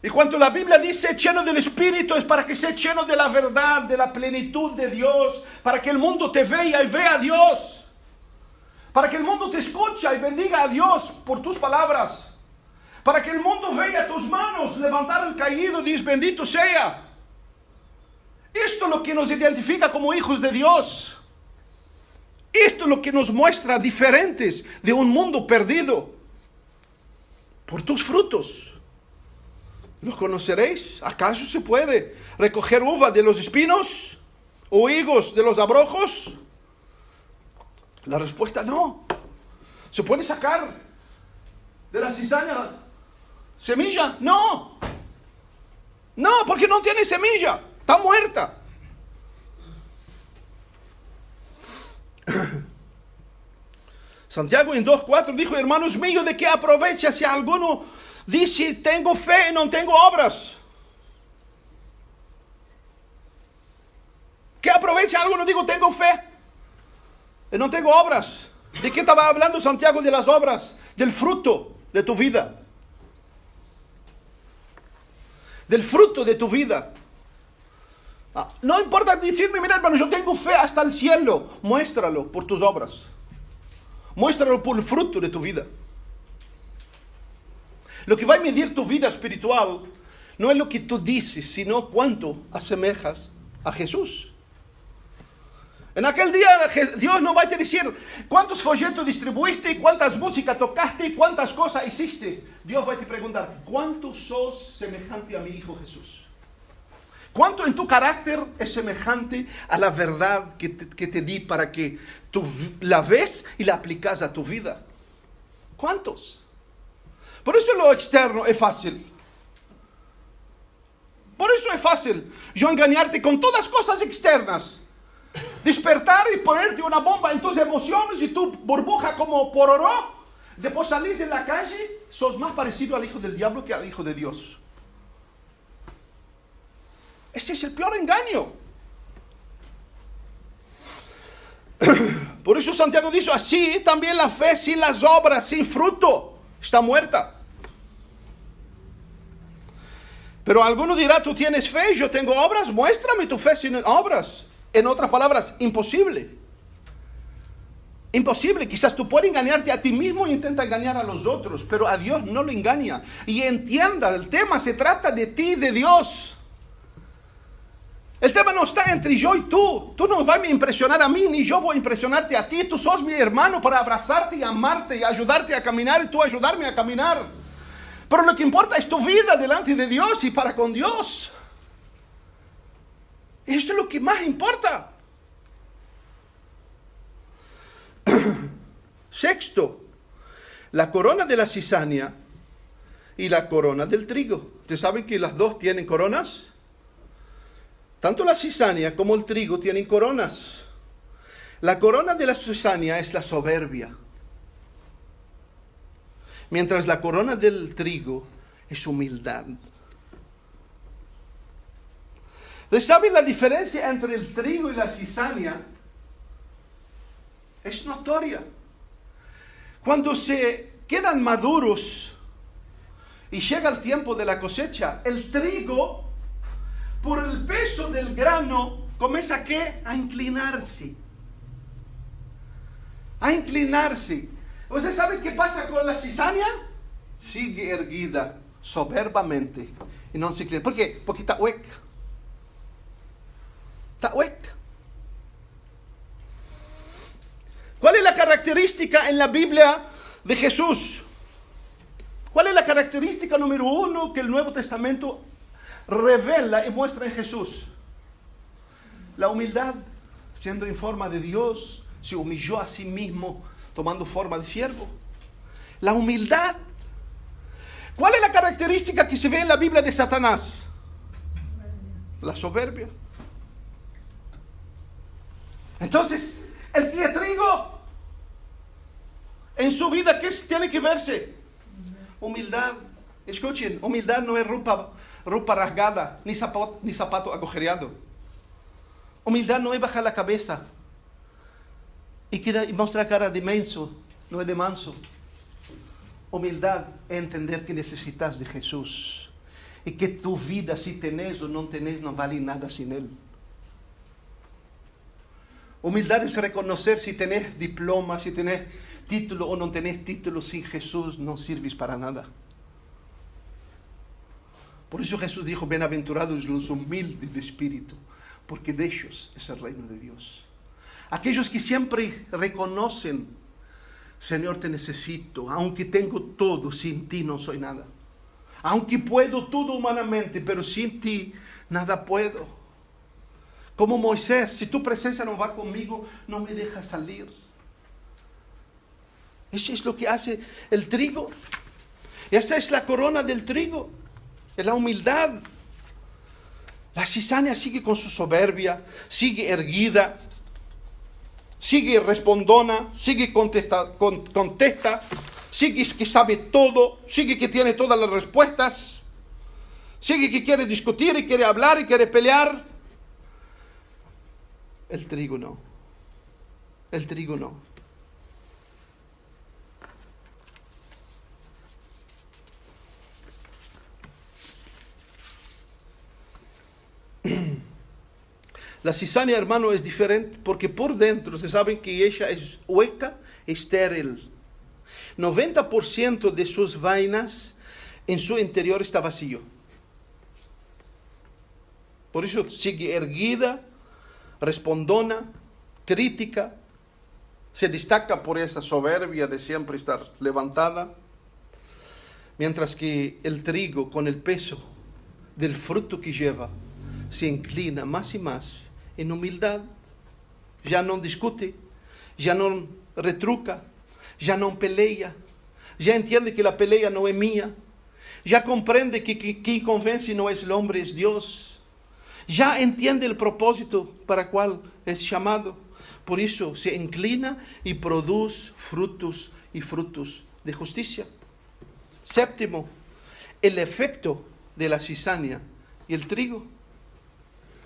Y cuando la Biblia dice lleno del Espíritu, es para que sea lleno de la verdad, de la plenitud de Dios, para que el mundo te vea y vea a Dios, para que el mundo te escuche y bendiga a Dios por tus palabras, para que el mundo vea tus manos levantar el caído y dice bendito sea. Esto es lo que nos identifica como hijos de Dios. Esto es lo que nos muestra diferentes de un mundo perdido. Por tus frutos los conoceréis. ¿Acaso se puede recoger uva de los espinos o higos de los abrojos? La respuesta no. ¿Se puede sacar de la cizaña semilla? No. No, porque no tiene semilla. Está muerta. Santiago en 2:4 dijo: hermanos míos, ¿de qué aprovecha si alguno dice tengo fe y no tengo obras? ¿Qué aprovecha alguno? Digo tengo fe y no tengo obras. ¿De qué estaba hablando Santiago? De las obras, del fruto de tu vida. Del fruto de tu vida. No importa decirme, mira hermano, yo tengo fe hasta el cielo. Muéstralo por tus obras. Muéstralo por el fruto de tu vida. Lo que va a medir tu vida espiritual no es lo que tú dices, sino cuánto asemejas a Jesús. En aquel día Dios no va a decir cuántos folletos distribuiste, cuántas músicas tocaste, cuántas cosas hiciste. Dios va a te preguntar, ¿cuánto sos semejante a mi Hijo Jesús? ¿Cuánto en tu carácter es semejante a la verdad que te di para que tú la ves y la aplicas a tu vida? ¿Cuántos? Por eso lo externo es fácil. Por eso es fácil yo engañarte con todas cosas externas. Despertar y ponerte una bomba en tus emociones y tu burbuja como pororó. Después salís en la calle, sos más parecido al hijo del diablo que al hijo de Dios. Ese es el peor engaño. Por eso Santiago dice, así también la fe sin las obras, sin fruto, está muerta. Pero alguno dirá, tú tienes fe, yo tengo obras, muéstrame tu fe sin obras. En otras palabras, imposible. Imposible. Quizás tú puedes engañarte a ti mismo e intenta engañar a los otros, pero a Dios no lo engaña. Y entienda, el tema se trata de ti y de Dios. El tema no está entre yo y tú. Tú no vas a impresionar a mí, ni yo voy a impresionarte a ti. Tú sos mi hermano para abrazarte y amarte y ayudarte a caminar y tú ayudarme a caminar. Pero lo que importa es tu vida delante de Dios y para con Dios. Esto es lo que más importa. Sexto, la corona de la cizaña y la corona del trigo. ¿Ustedes saben que las dos tienen coronas? Tanto la cizaña como el trigo tienen coronas. La corona de la cizaña es la soberbia, mientras la corona del trigo es humildad. ¿Ustedes saben la diferencia entre el trigo y la cizaña? Es notoria. Cuando se quedan maduros y llega el tiempo de la cosecha, el trigo, por el peso del grano, comienza ¿a qué? A inclinarse. A inclinarse. ¿Ustedes saben qué pasa con la cizaña? Sigue erguida soberbamente y no se inclina. ¿Por qué? Porque está hueca. Está hueca. ¿Cuál es la característica en la Biblia de Jesús? ¿Cuál es la característica número 1 que el Nuevo Testamento revela y muestra en Jesús? La humildad. Siendo en forma de Dios, se humilló a sí mismo, tomando forma de siervo. La humildad. ¿Cuál es la característica que se ve en la Biblia de Satanás? La soberbia. Entonces, el que es trigo En su vida, ¿qué tiene que verse? Humildad. Escuchen, humildad no es ropa rasgada, ni zapato agujereado. Humildad no es bajar la cabeza y mostrar cara de menso, no es de manso. Humildad es entender que necesitas de Jesús y que tu vida, si tenés o no tenés, no vale nada sin Él. Humildad es reconocer si tenés diploma, si tenés título o no tenés título, sin Jesús no sirves para nada. Por eso Jesús dijo, bienaventurados los humildes de espíritu, porque de ellos es el reino de Dios. Aquellos que siempre reconocen, Señor, te necesito, aunque tengo todo, sin ti no soy nada. Aunque puedo todo humanamente, pero sin ti nada puedo. Como Moisés, si tu presencia no va conmigo, no me deja salir. Eso es lo que hace el trigo. Esa es la corona del trigo. Es la humildad. La cizaña sigue con su soberbia, sigue erguida, sigue respondona, sigue contesta, sigue que sabe todo, sigue que tiene todas las respuestas, sigue que quiere discutir y quiere hablar y quiere pelear. El trigo no. El trigo no. La cizaña, hermano, es diferente porque por dentro se saben que ella es hueca, estéril. 90% de sus vainas en su interior está vacío. Por eso sigue erguida, respondona, crítica, se destaca por esa soberbia de siempre estar levantada. Mientras que el trigo, con el peso del fruto que lleva, se inclina más y más en humildad. Ya no discute, ya no retruca, ya no pelea, ya entiende que la pelea no es mía, ya comprende que quien convence no es el hombre, es Dios, ya entiende el propósito para el cual es llamado. Por eso se inclina y produce frutos y frutos de justicia. Séptimo, el efecto de la cizaña y el trigo.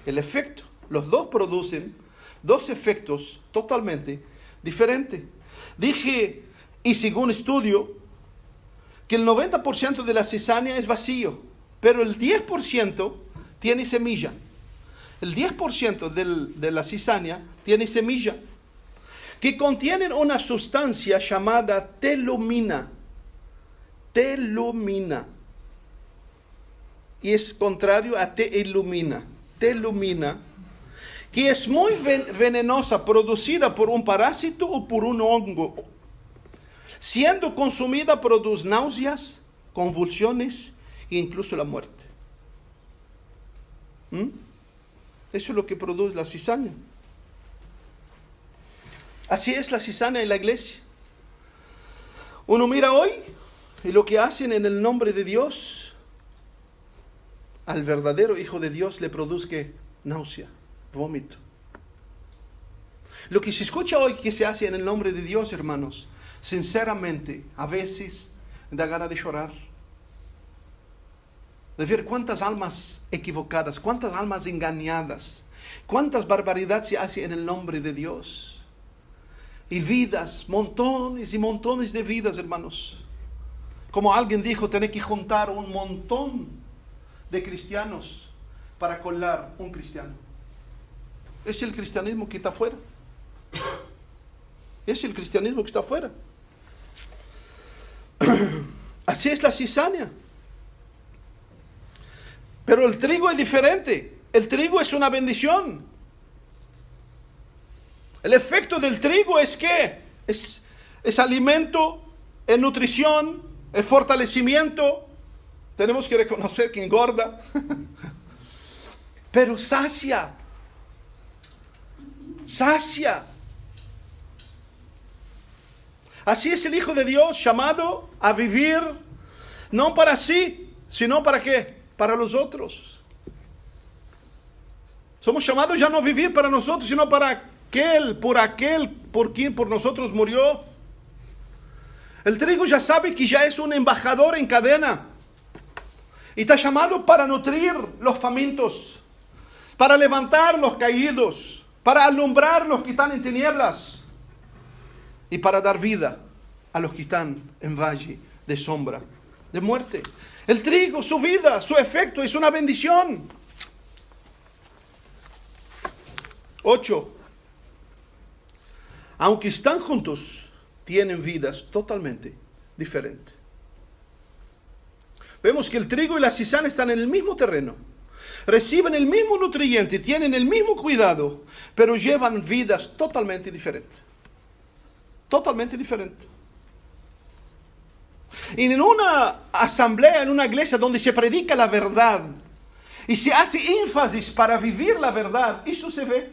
El efecto, los dos producen dos efectos totalmente diferentes. Dije, y según estudio, que el 90% de la cizaña es vacío, pero el 10% tiene semilla. El 10% de la cizaña tiene semilla, que contienen una sustancia llamada telumina. Telumina. Y es contrario a te ilumina. Telumina, que es muy venenosa, producida por un parásito o por un hongo. Siendo consumida produce náuseas, convulsiones e incluso la muerte. Eso es lo que produce la cizaña. Así es la cizaña en la iglesia. Uno mira hoy y lo que hacen en el nombre de Dios, al verdadero Hijo de Dios le produce náusea, vómito. Lo que se escucha hoy que se hace en el nombre de Dios, hermanos, sinceramente, a veces da ganas de llorar. De ver cuántas almas equivocadas, cuántas almas engañadas, cuántas barbaridades se hace en el nombre de Dios. Y vidas, montones y montones de vidas, hermanos. Como alguien dijo, tiene que juntar un montón de cristianos para colar un cristiano. Es el cristianismo que está afuera. Es el cristianismo que está afuera. Así es la cizaña. Pero el trigo es diferente. El trigo es una bendición. El efecto del trigo es que es alimento, es nutrición, es fortalecimiento. Tenemos que reconocer que engorda, pero sacia. Sacia. Así es el Hijo de Dios, llamado a vivir, no para sí, sino para ¿qué? Para los otros. Somos llamados ya no a vivir para nosotros, sino para aquel por quien por nosotros murió. El trigo ya sabe que ya es un embajador en cadena. Y está llamado para nutrir los famintos, para levantar los caídos, para alumbrar los que están en tinieblas y para dar vida a los que están en valle de sombra, de muerte. El trigo, su vida, su efecto es una bendición. 8. Aunque están juntos, tienen vidas totalmente diferentes. Vemos que el trigo y la cizaña están en el mismo terreno, reciben el mismo nutriente, tienen el mismo cuidado, pero llevan vidas totalmente diferentes. Totalmente diferentes. Y en una asamblea, en una iglesia donde se predica la verdad y se hace énfasis para vivir la verdad, eso se ve.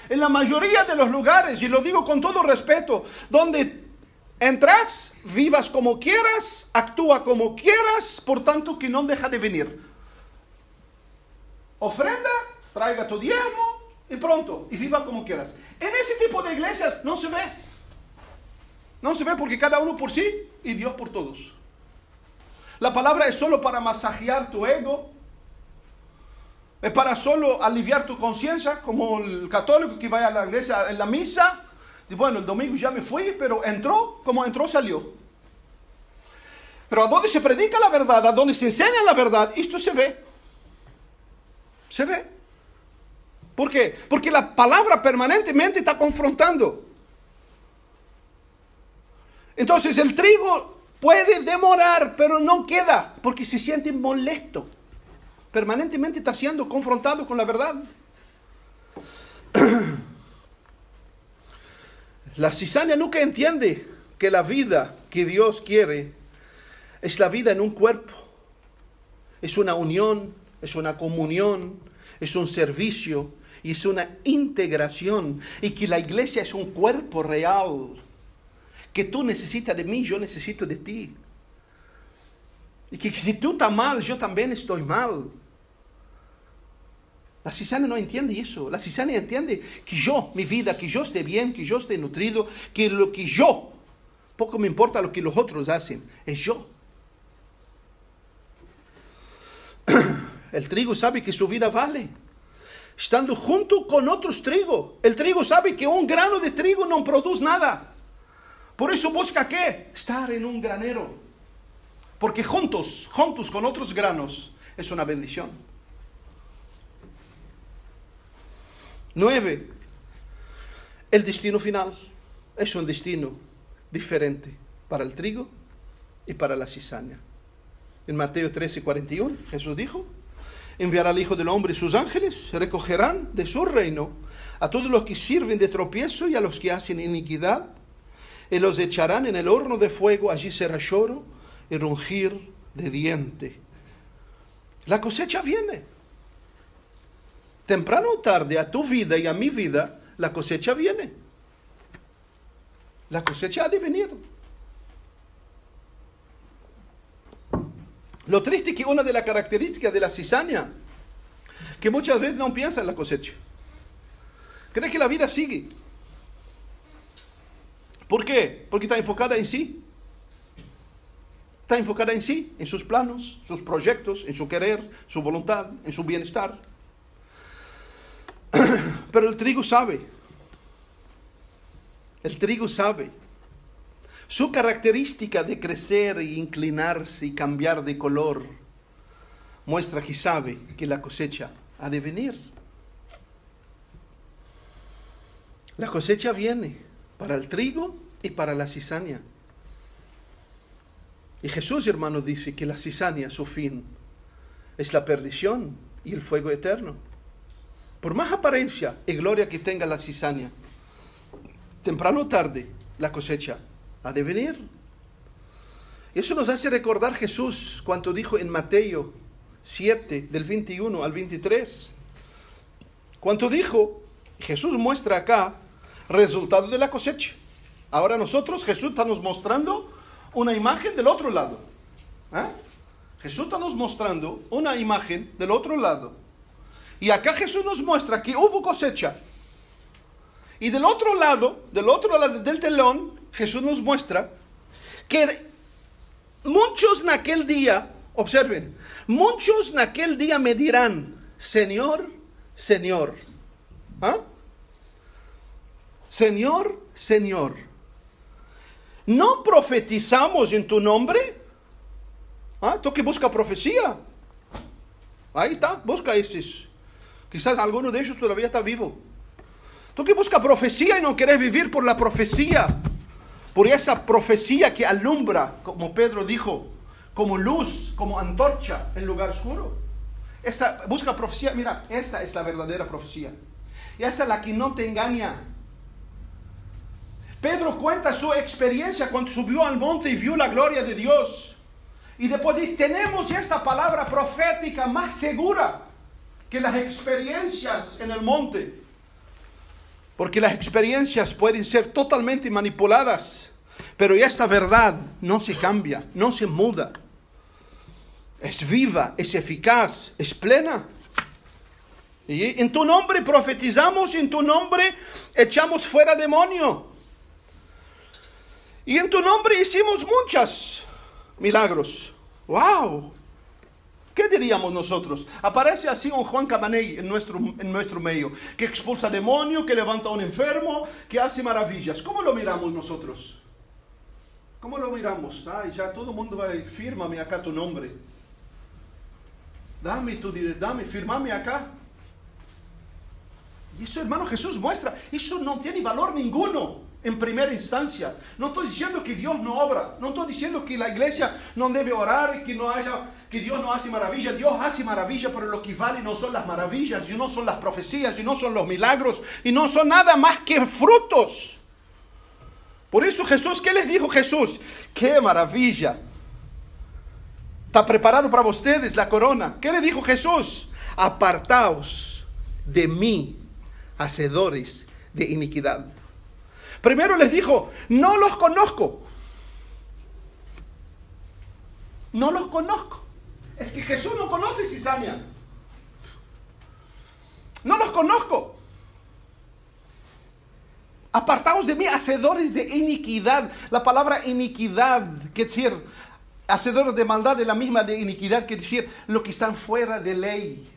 En la mayoría de los lugares, y lo digo con todo respeto, donde entras, vivas como quieras, actúa como quieras, por tanto que no deja de venir. Ofrenda, traiga tu diezmo y pronto, y viva como quieras. En ese tipo de iglesias no se ve. No se ve porque cada uno por sí y Dios por todos. La palabra es solo para masajear tu ego. Es para solo aliviar tu conciencia, como el católico que vaya a la iglesia en la misa. Y bueno, el domingo ya me fui, pero entró, como entró, salió. Pero a donde se predica la verdad, a donde se enseña la verdad, esto se ve. Se ve. ¿Por qué? Porque la palabra permanentemente está confrontando. Entonces el trigo puede demorar, pero no queda, porque se siente molesto. Permanentemente está siendo confrontado con la verdad. La cizaña nunca entiende que la vida que Dios quiere es la vida en un cuerpo. Es una unión, es una comunión, es un servicio y es una integración. Y que la iglesia es un cuerpo real. Que tú necesitas de mí, yo necesito de ti. Y que si tú estás mal, yo también estoy mal. La cizaña no entiende eso. La cizaña entiende que yo, mi vida, que yo esté bien, que yo esté nutrido, que lo que yo, poco me importa lo que los otros hacen, es yo. El trigo sabe que su vida vale, estando junto con otros trigos. El trigo sabe que un grano de trigo no produce nada. Por eso busca ¿qué? Estar en un granero. Porque juntos con otros granos es una bendición. 9. El destino final es un destino diferente para el trigo y para la cizaña. En Mateo 13:41 Jesús dijo: enviará al Hijo del Hombre y sus ángeles, recogerán de su reino a todos los que sirven de tropiezo y a los que hacen iniquidad, y los echarán en el horno de fuego. Allí será lloro y rugir de diente. La cosecha viene. Temprano o tarde, a tu vida y a mi vida, la cosecha viene. La cosecha ha de venir. Lo triste es que una de las características de la cizaña, que muchas veces no piensa en la cosecha. Cree que la vida sigue. ¿Por qué? Porque está enfocada en sí. Está enfocada en sí, en sus planos, sus proyectos, en su querer, su voluntad, en su bienestar. Pero el trigo sabe. El trigo sabe. Su característica de crecer e inclinarse y cambiar de color muestra que sabe que la cosecha ha de venir. La cosecha viene para el trigo y para la cizaña. Y Jesús, hermanos, dice que la cizaña, su fin, es la perdición y el fuego eterno. Por más apariencia y gloria que tenga la cizaña, temprano o tarde, la cosecha ha de venir. Y eso nos hace recordar Jesús cuando dijo en Mateo 7, del 21 al 23. Cuando dijo, Jesús muestra acá resultado de la cosecha. Ahora Jesús está nos mostrando una imagen del otro lado. Jesús está nos mostrando una imagen del otro lado. Y acá Jesús nos muestra que hubo cosecha. Y del otro lado del telón, Jesús nos muestra que muchos en aquel día, observen, muchos en aquel día me dirán, Señor, Señor. ¿Ah? Señor, Señor. ¿No profetizamos en tu nombre? ¿Ah? Tú que busca profecía. Ahí está, busca esos. Quizás alguno de ellos todavía está vivo. Tú que busca profecía y no quieres vivir por la profecía. Por esa profecía que alumbra, como Pedro dijo, como luz, como antorcha en lugar oscuro. Busca profecía, mira, esta es la verdadera profecía. Y esa es la que no te engaña. Pedro cuenta su experiencia cuando subió al monte y vio la gloria de Dios. Y después dice, tenemos esta palabra profética más segura que las experiencias en el monte. Porque las experiencias pueden ser totalmente manipuladas. Pero esta verdad no se cambia, no se muda. Es viva, es eficaz, es plena. Y en tu nombre profetizamos, en tu nombre echamos fuera demonio. Y en tu nombre hicimos muchos milagros. ¡Wow! ¿Qué diríamos nosotros? Aparece así un Juan Cabaney en nuestro medio, que expulsa demonios, que levanta a un enfermo, que hace maravillas. ¿Cómo lo miramos nosotros? ¿Cómo lo miramos? Ay, ya todo el mundo va a decir, fírmame acá tu nombre. Fírmame acá. Y eso, hermano, Jesús muestra, eso no tiene valor ninguno en primera instancia. No estoy diciendo que Dios no obra, no estoy diciendo que la iglesia no debe orar, que Dios no hace maravillas. Dios hace maravillas, pero lo que vale no son las maravillas, y no son las profecías, y no son los milagros, y no son nada más que frutos. Por eso Jesús, ¿qué les dijo Jesús? ¡Qué maravilla! Está preparado para ustedes la corona. ¿Qué le dijo Jesús? Apartaos de mí, hacedores de iniquidad. Primero les dijo, no los conozco. No los conozco. Es que Jesús no conoce cizaña. No los conozco. Apartaos de mí, hacedores de iniquidad. La palabra iniquidad, quiere decir, hacedores de maldad de la misma de iniquidad, quiere decir, lo que están fuera de ley.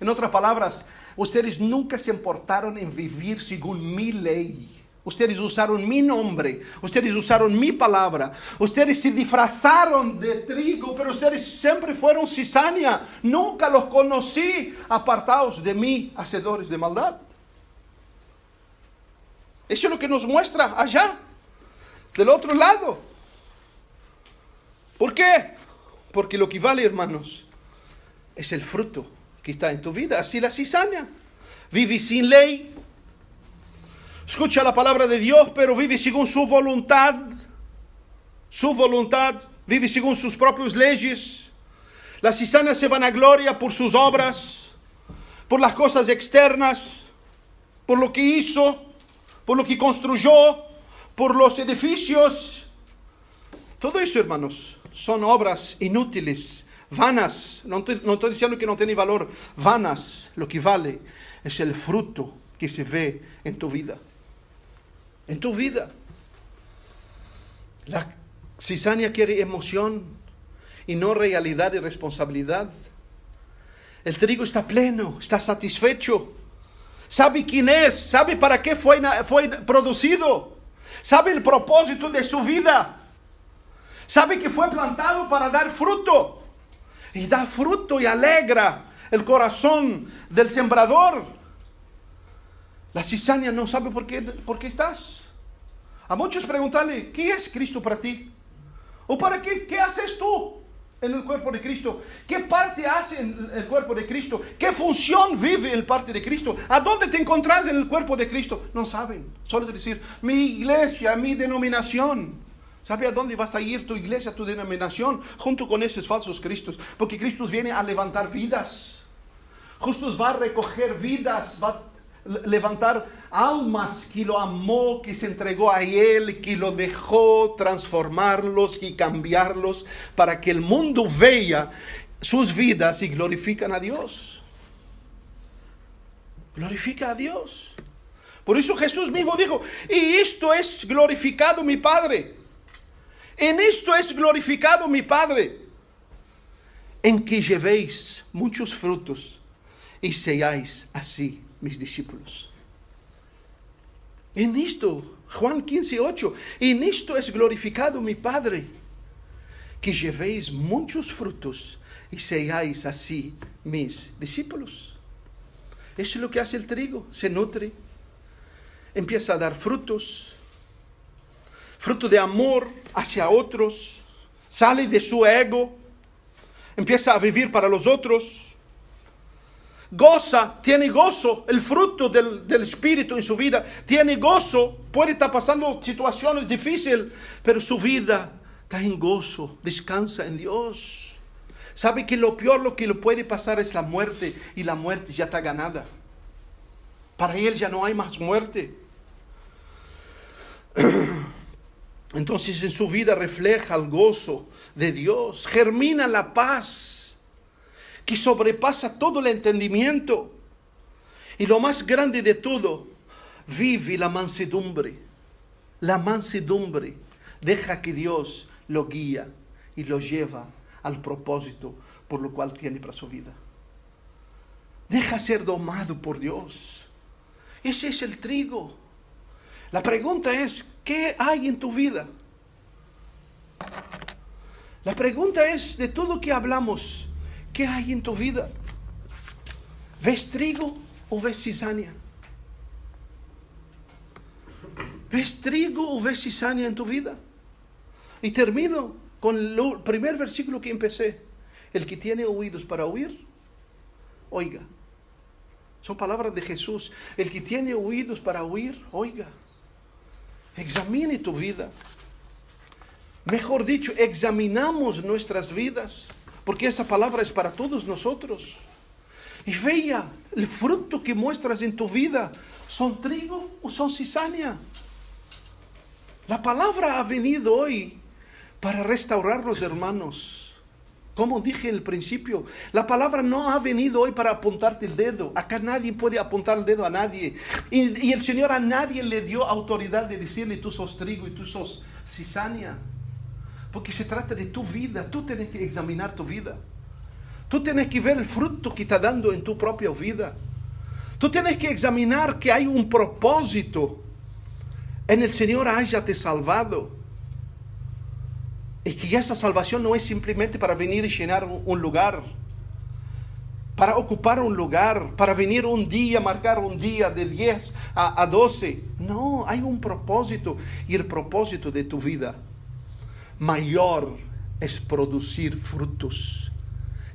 En otras palabras, ustedes nunca se importaron en vivir según mi ley. Ustedes usaron mi nombre, ustedes usaron mi palabra, ustedes se disfrazaron de trigo, pero ustedes siempre fueron cizaña. Nunca los conocí. Apartaos de mí, hacedores de maldad. Eso es lo que nos muestra allá, del otro lado. ¿Por qué? Porque lo que vale, hermanos, es el fruto que está en tu vida. Así la cizaña. Vive sin ley. Escucha la palabra de Dios, pero vive según su voluntad. Su voluntad. Vive según sus propias leyes. La cizaña se vanagloria por sus obras, por las cosas externas, por lo que hizo, por lo que construyó, por los edificios. Todo eso, hermanos, son obras inútiles, vanas. No estoy diciendo que no tiene valor, vanas. Lo que vale es el fruto que se ve en tu vida. En tu vida. La cizaña quiere emoción y no realidad y responsabilidad. El trigo está pleno, está satisfecho. Sabe quién es, sabe para qué fue producido, sabe el propósito de su vida, sabe que fue plantado para dar fruto, y da fruto y alegra el corazón del sembrador. La cizaña no sabe por qué estás. A muchos preguntarle, ¿qué es Cristo para ti? ¿O para qué haces tú en el cuerpo de Cristo? ¿Qué parte hace en el cuerpo de Cristo? ¿Qué función vive el parte de Cristo? ¿A dónde te encontrás en el cuerpo de Cristo? No saben. Solo decir, mi iglesia, mi denominación. ¿Sabe a dónde vas a ir tu iglesia, tu denominación? Junto con esos falsos cristos. Porque Cristo viene a levantar vidas. Jesús va a recoger vidas, va a levantar almas que lo amó, que se entregó a Él, que lo dejó transformarlos y cambiarlos para que el mundo vea sus vidas y glorifican a Dios. Glorifica a Dios. Por eso Jesús mismo dijo, y esto es glorificado mi Padre. En esto es glorificado mi Padre, en que llevéis muchos frutos y seáis así mis discípulos. En esto, Juan 15:8, en esto es glorificado mi Padre, que llevéis muchos frutos y seáis así mis discípulos. Eso es lo que hace el trigo, se nutre, empieza a dar frutos, fruto de amor hacia otros, sale de su ego, empieza a vivir para los otros, goza, tiene gozo, el fruto del Espíritu en su vida, tiene gozo, puede estar pasando situaciones difíciles, pero su vida está en gozo, descansa en Dios. Sabe que lo peor lo que le puede pasar es la muerte, y la muerte ya está ganada. Para él ya no hay más muerte. Entonces en su vida refleja el gozo de Dios, germina la paz que sobrepasa todo el entendimiento. Y lo más grande de todo, vive la mansedumbre. La mansedumbre deja que Dios lo guía y lo lleva al propósito por lo cual tiene para su vida. Deja ser domado por Dios. Ese es el trigo. La pregunta es, ¿qué hay en tu vida? La pregunta es, de todo lo que hablamos, ¿qué hay en tu vida? ¿Ves trigo o ves cizaña? ¿Ves trigo o ves cizaña en tu vida? Y termino con el primer versículo que empecé. El que tiene oídos para oír, oiga. Son palabras de Jesús. El que tiene oídos para oír, oiga. Examine tu vida. Mejor dicho, examinamos nuestras vidas, porque esa palabra es para todos nosotros. Y vea el fruto que muestras en tu vida. ¿Son trigo o son cizaña? La palabra ha venido hoy para restaurarnos, hermanos. Como dije en el principio, la palabra no ha venido hoy para apuntarte el dedo. Acá nadie puede apuntar el dedo a nadie. Y el Señor a nadie le dio autoridad de decirle, tú sos trigo y tú sos cizaña. Porque se trata de tu vida. Tú tienes que examinar tu vida. Tú tienes que ver el fruto que está dando en tu propia vida. Tú tienes que examinar que hay un propósito en el Señor hayate salvado. Y que esa salvación no es simplemente para venir y llenar un lugar, para ocupar un lugar, para venir un día, marcar un día de 10 a 12. No, hay un propósito. Y el propósito de tu vida mayor es producir frutos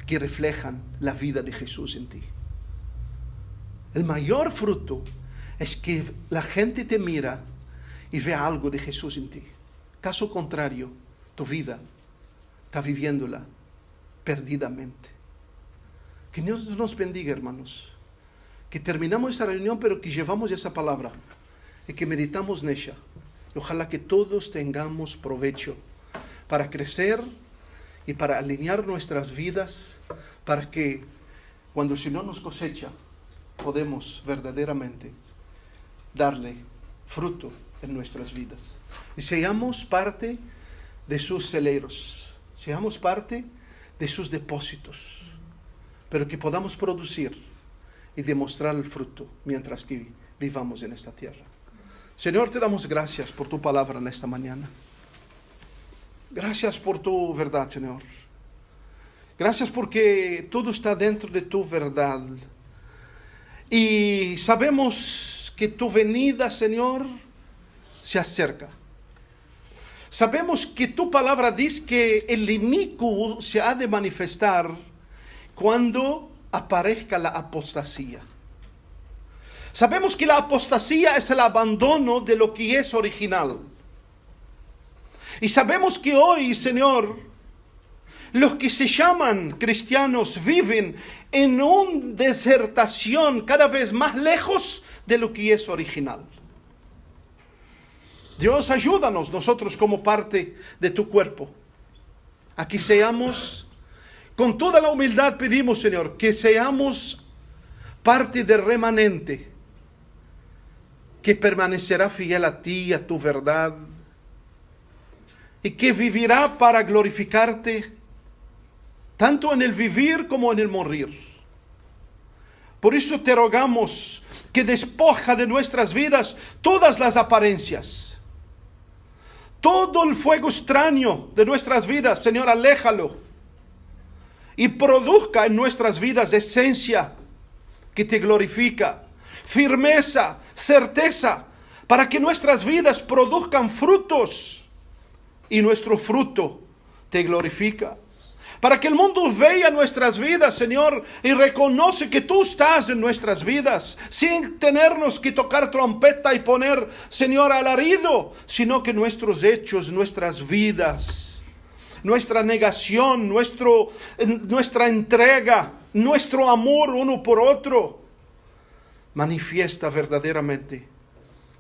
que reflejan la vida de Jesús en ti. El mayor fruto es que la gente te mira y ve algo de Jesús en ti. Caso contrario, tu vida está viviéndola perdidamente. Que Dios nos bendiga, hermanos. Que terminamos esta reunión, pero que llevamos esa palabra y que meditamos en ella. Y ojalá que todos tengamos provecho para crecer y para alinear nuestras vidas, para que cuando el Señor nos cosecha, podemos verdaderamente darle fruto en nuestras vidas. Y seamos parte de sus celeros, seamos parte de sus depósitos, pero que podamos producir y demostrar el fruto mientras que vivamos en esta tierra. Señor, te damos gracias por tu palabra en esta mañana. Gracias por tu verdad, Señor. Gracias porque todo está dentro de tu verdad. Y sabemos que tu venida, Señor, se acerca. Sabemos que tu palabra dice que el inicuo se ha de manifestar cuando aparezca la apostasía. Sabemos que la apostasía es el abandono de lo que es original. Y sabemos que hoy, Señor, los que se llaman cristianos viven en una desertación cada vez más lejos de lo que es original. Dios, ayúdanos nosotros como parte de tu cuerpo. Aquí seamos, con toda la humildad pedimos, Señor, que seamos parte del remanente que permanecerá fiel a ti y a tu verdad, y que vivirá para glorificarte, tanto en el vivir como en el morir. Por eso te rogamos que despoja de nuestras vidas todas las apariencias. Todo el fuego extraño de nuestras vidas, Señor, aléjalo. Y produzca en nuestras vidas esencia que te glorifica, firmeza, certeza, para que nuestras vidas produzcan frutos. Y nuestro fruto te glorifica. Para que el mundo vea nuestras vidas, Señor, y reconoce que tú estás en nuestras vidas, sin tenernos que tocar trompeta y poner, Señor, alarido, sino que nuestros hechos, nuestras vidas, nuestra negación, nuestra entrega, nuestro amor uno por otro, manifiesta verdaderamente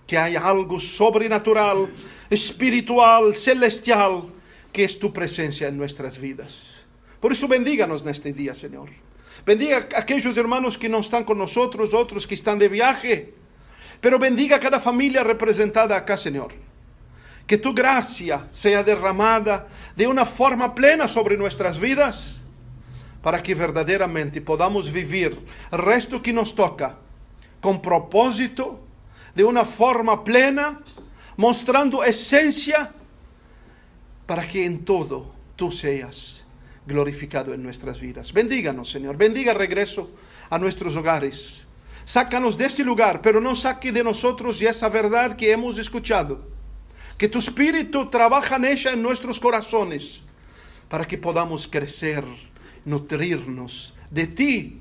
que hay algo sobrenatural, espiritual, celestial, que es tu presencia en nuestras vidas. Por eso bendíganos en este día, Señor. Bendiga a aquellos hermanos que no están con nosotros, otros que están de viaje. Pero bendiga a cada familia representada acá, Señor. Que tu gracia sea derramada de una forma plena sobre nuestras vidas, para que verdaderamente podamos vivir el resto que nos toca con propósito, de una forma plena, mostrando esencia, para que en todo tú seas glorificado en nuestras vidas. Bendíganos, Señor. Bendiga el regreso a nuestros hogares. Sácanos de este lugar, pero no saque de nosotros ya esa verdad que hemos escuchado. Que tu Espíritu trabaja en ella en nuestros corazones, para que podamos crecer, nutrirnos de ti,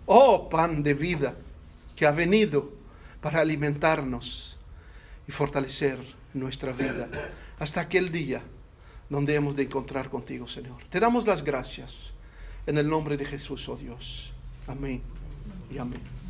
oh pan de vida, que ha venido para alimentarnos y fortalecer nuestra vida hasta aquel día donde hemos de encontrar contigo, Señor. Te damos las gracias en el nombre de Jesús, oh Dios. Amén y amén.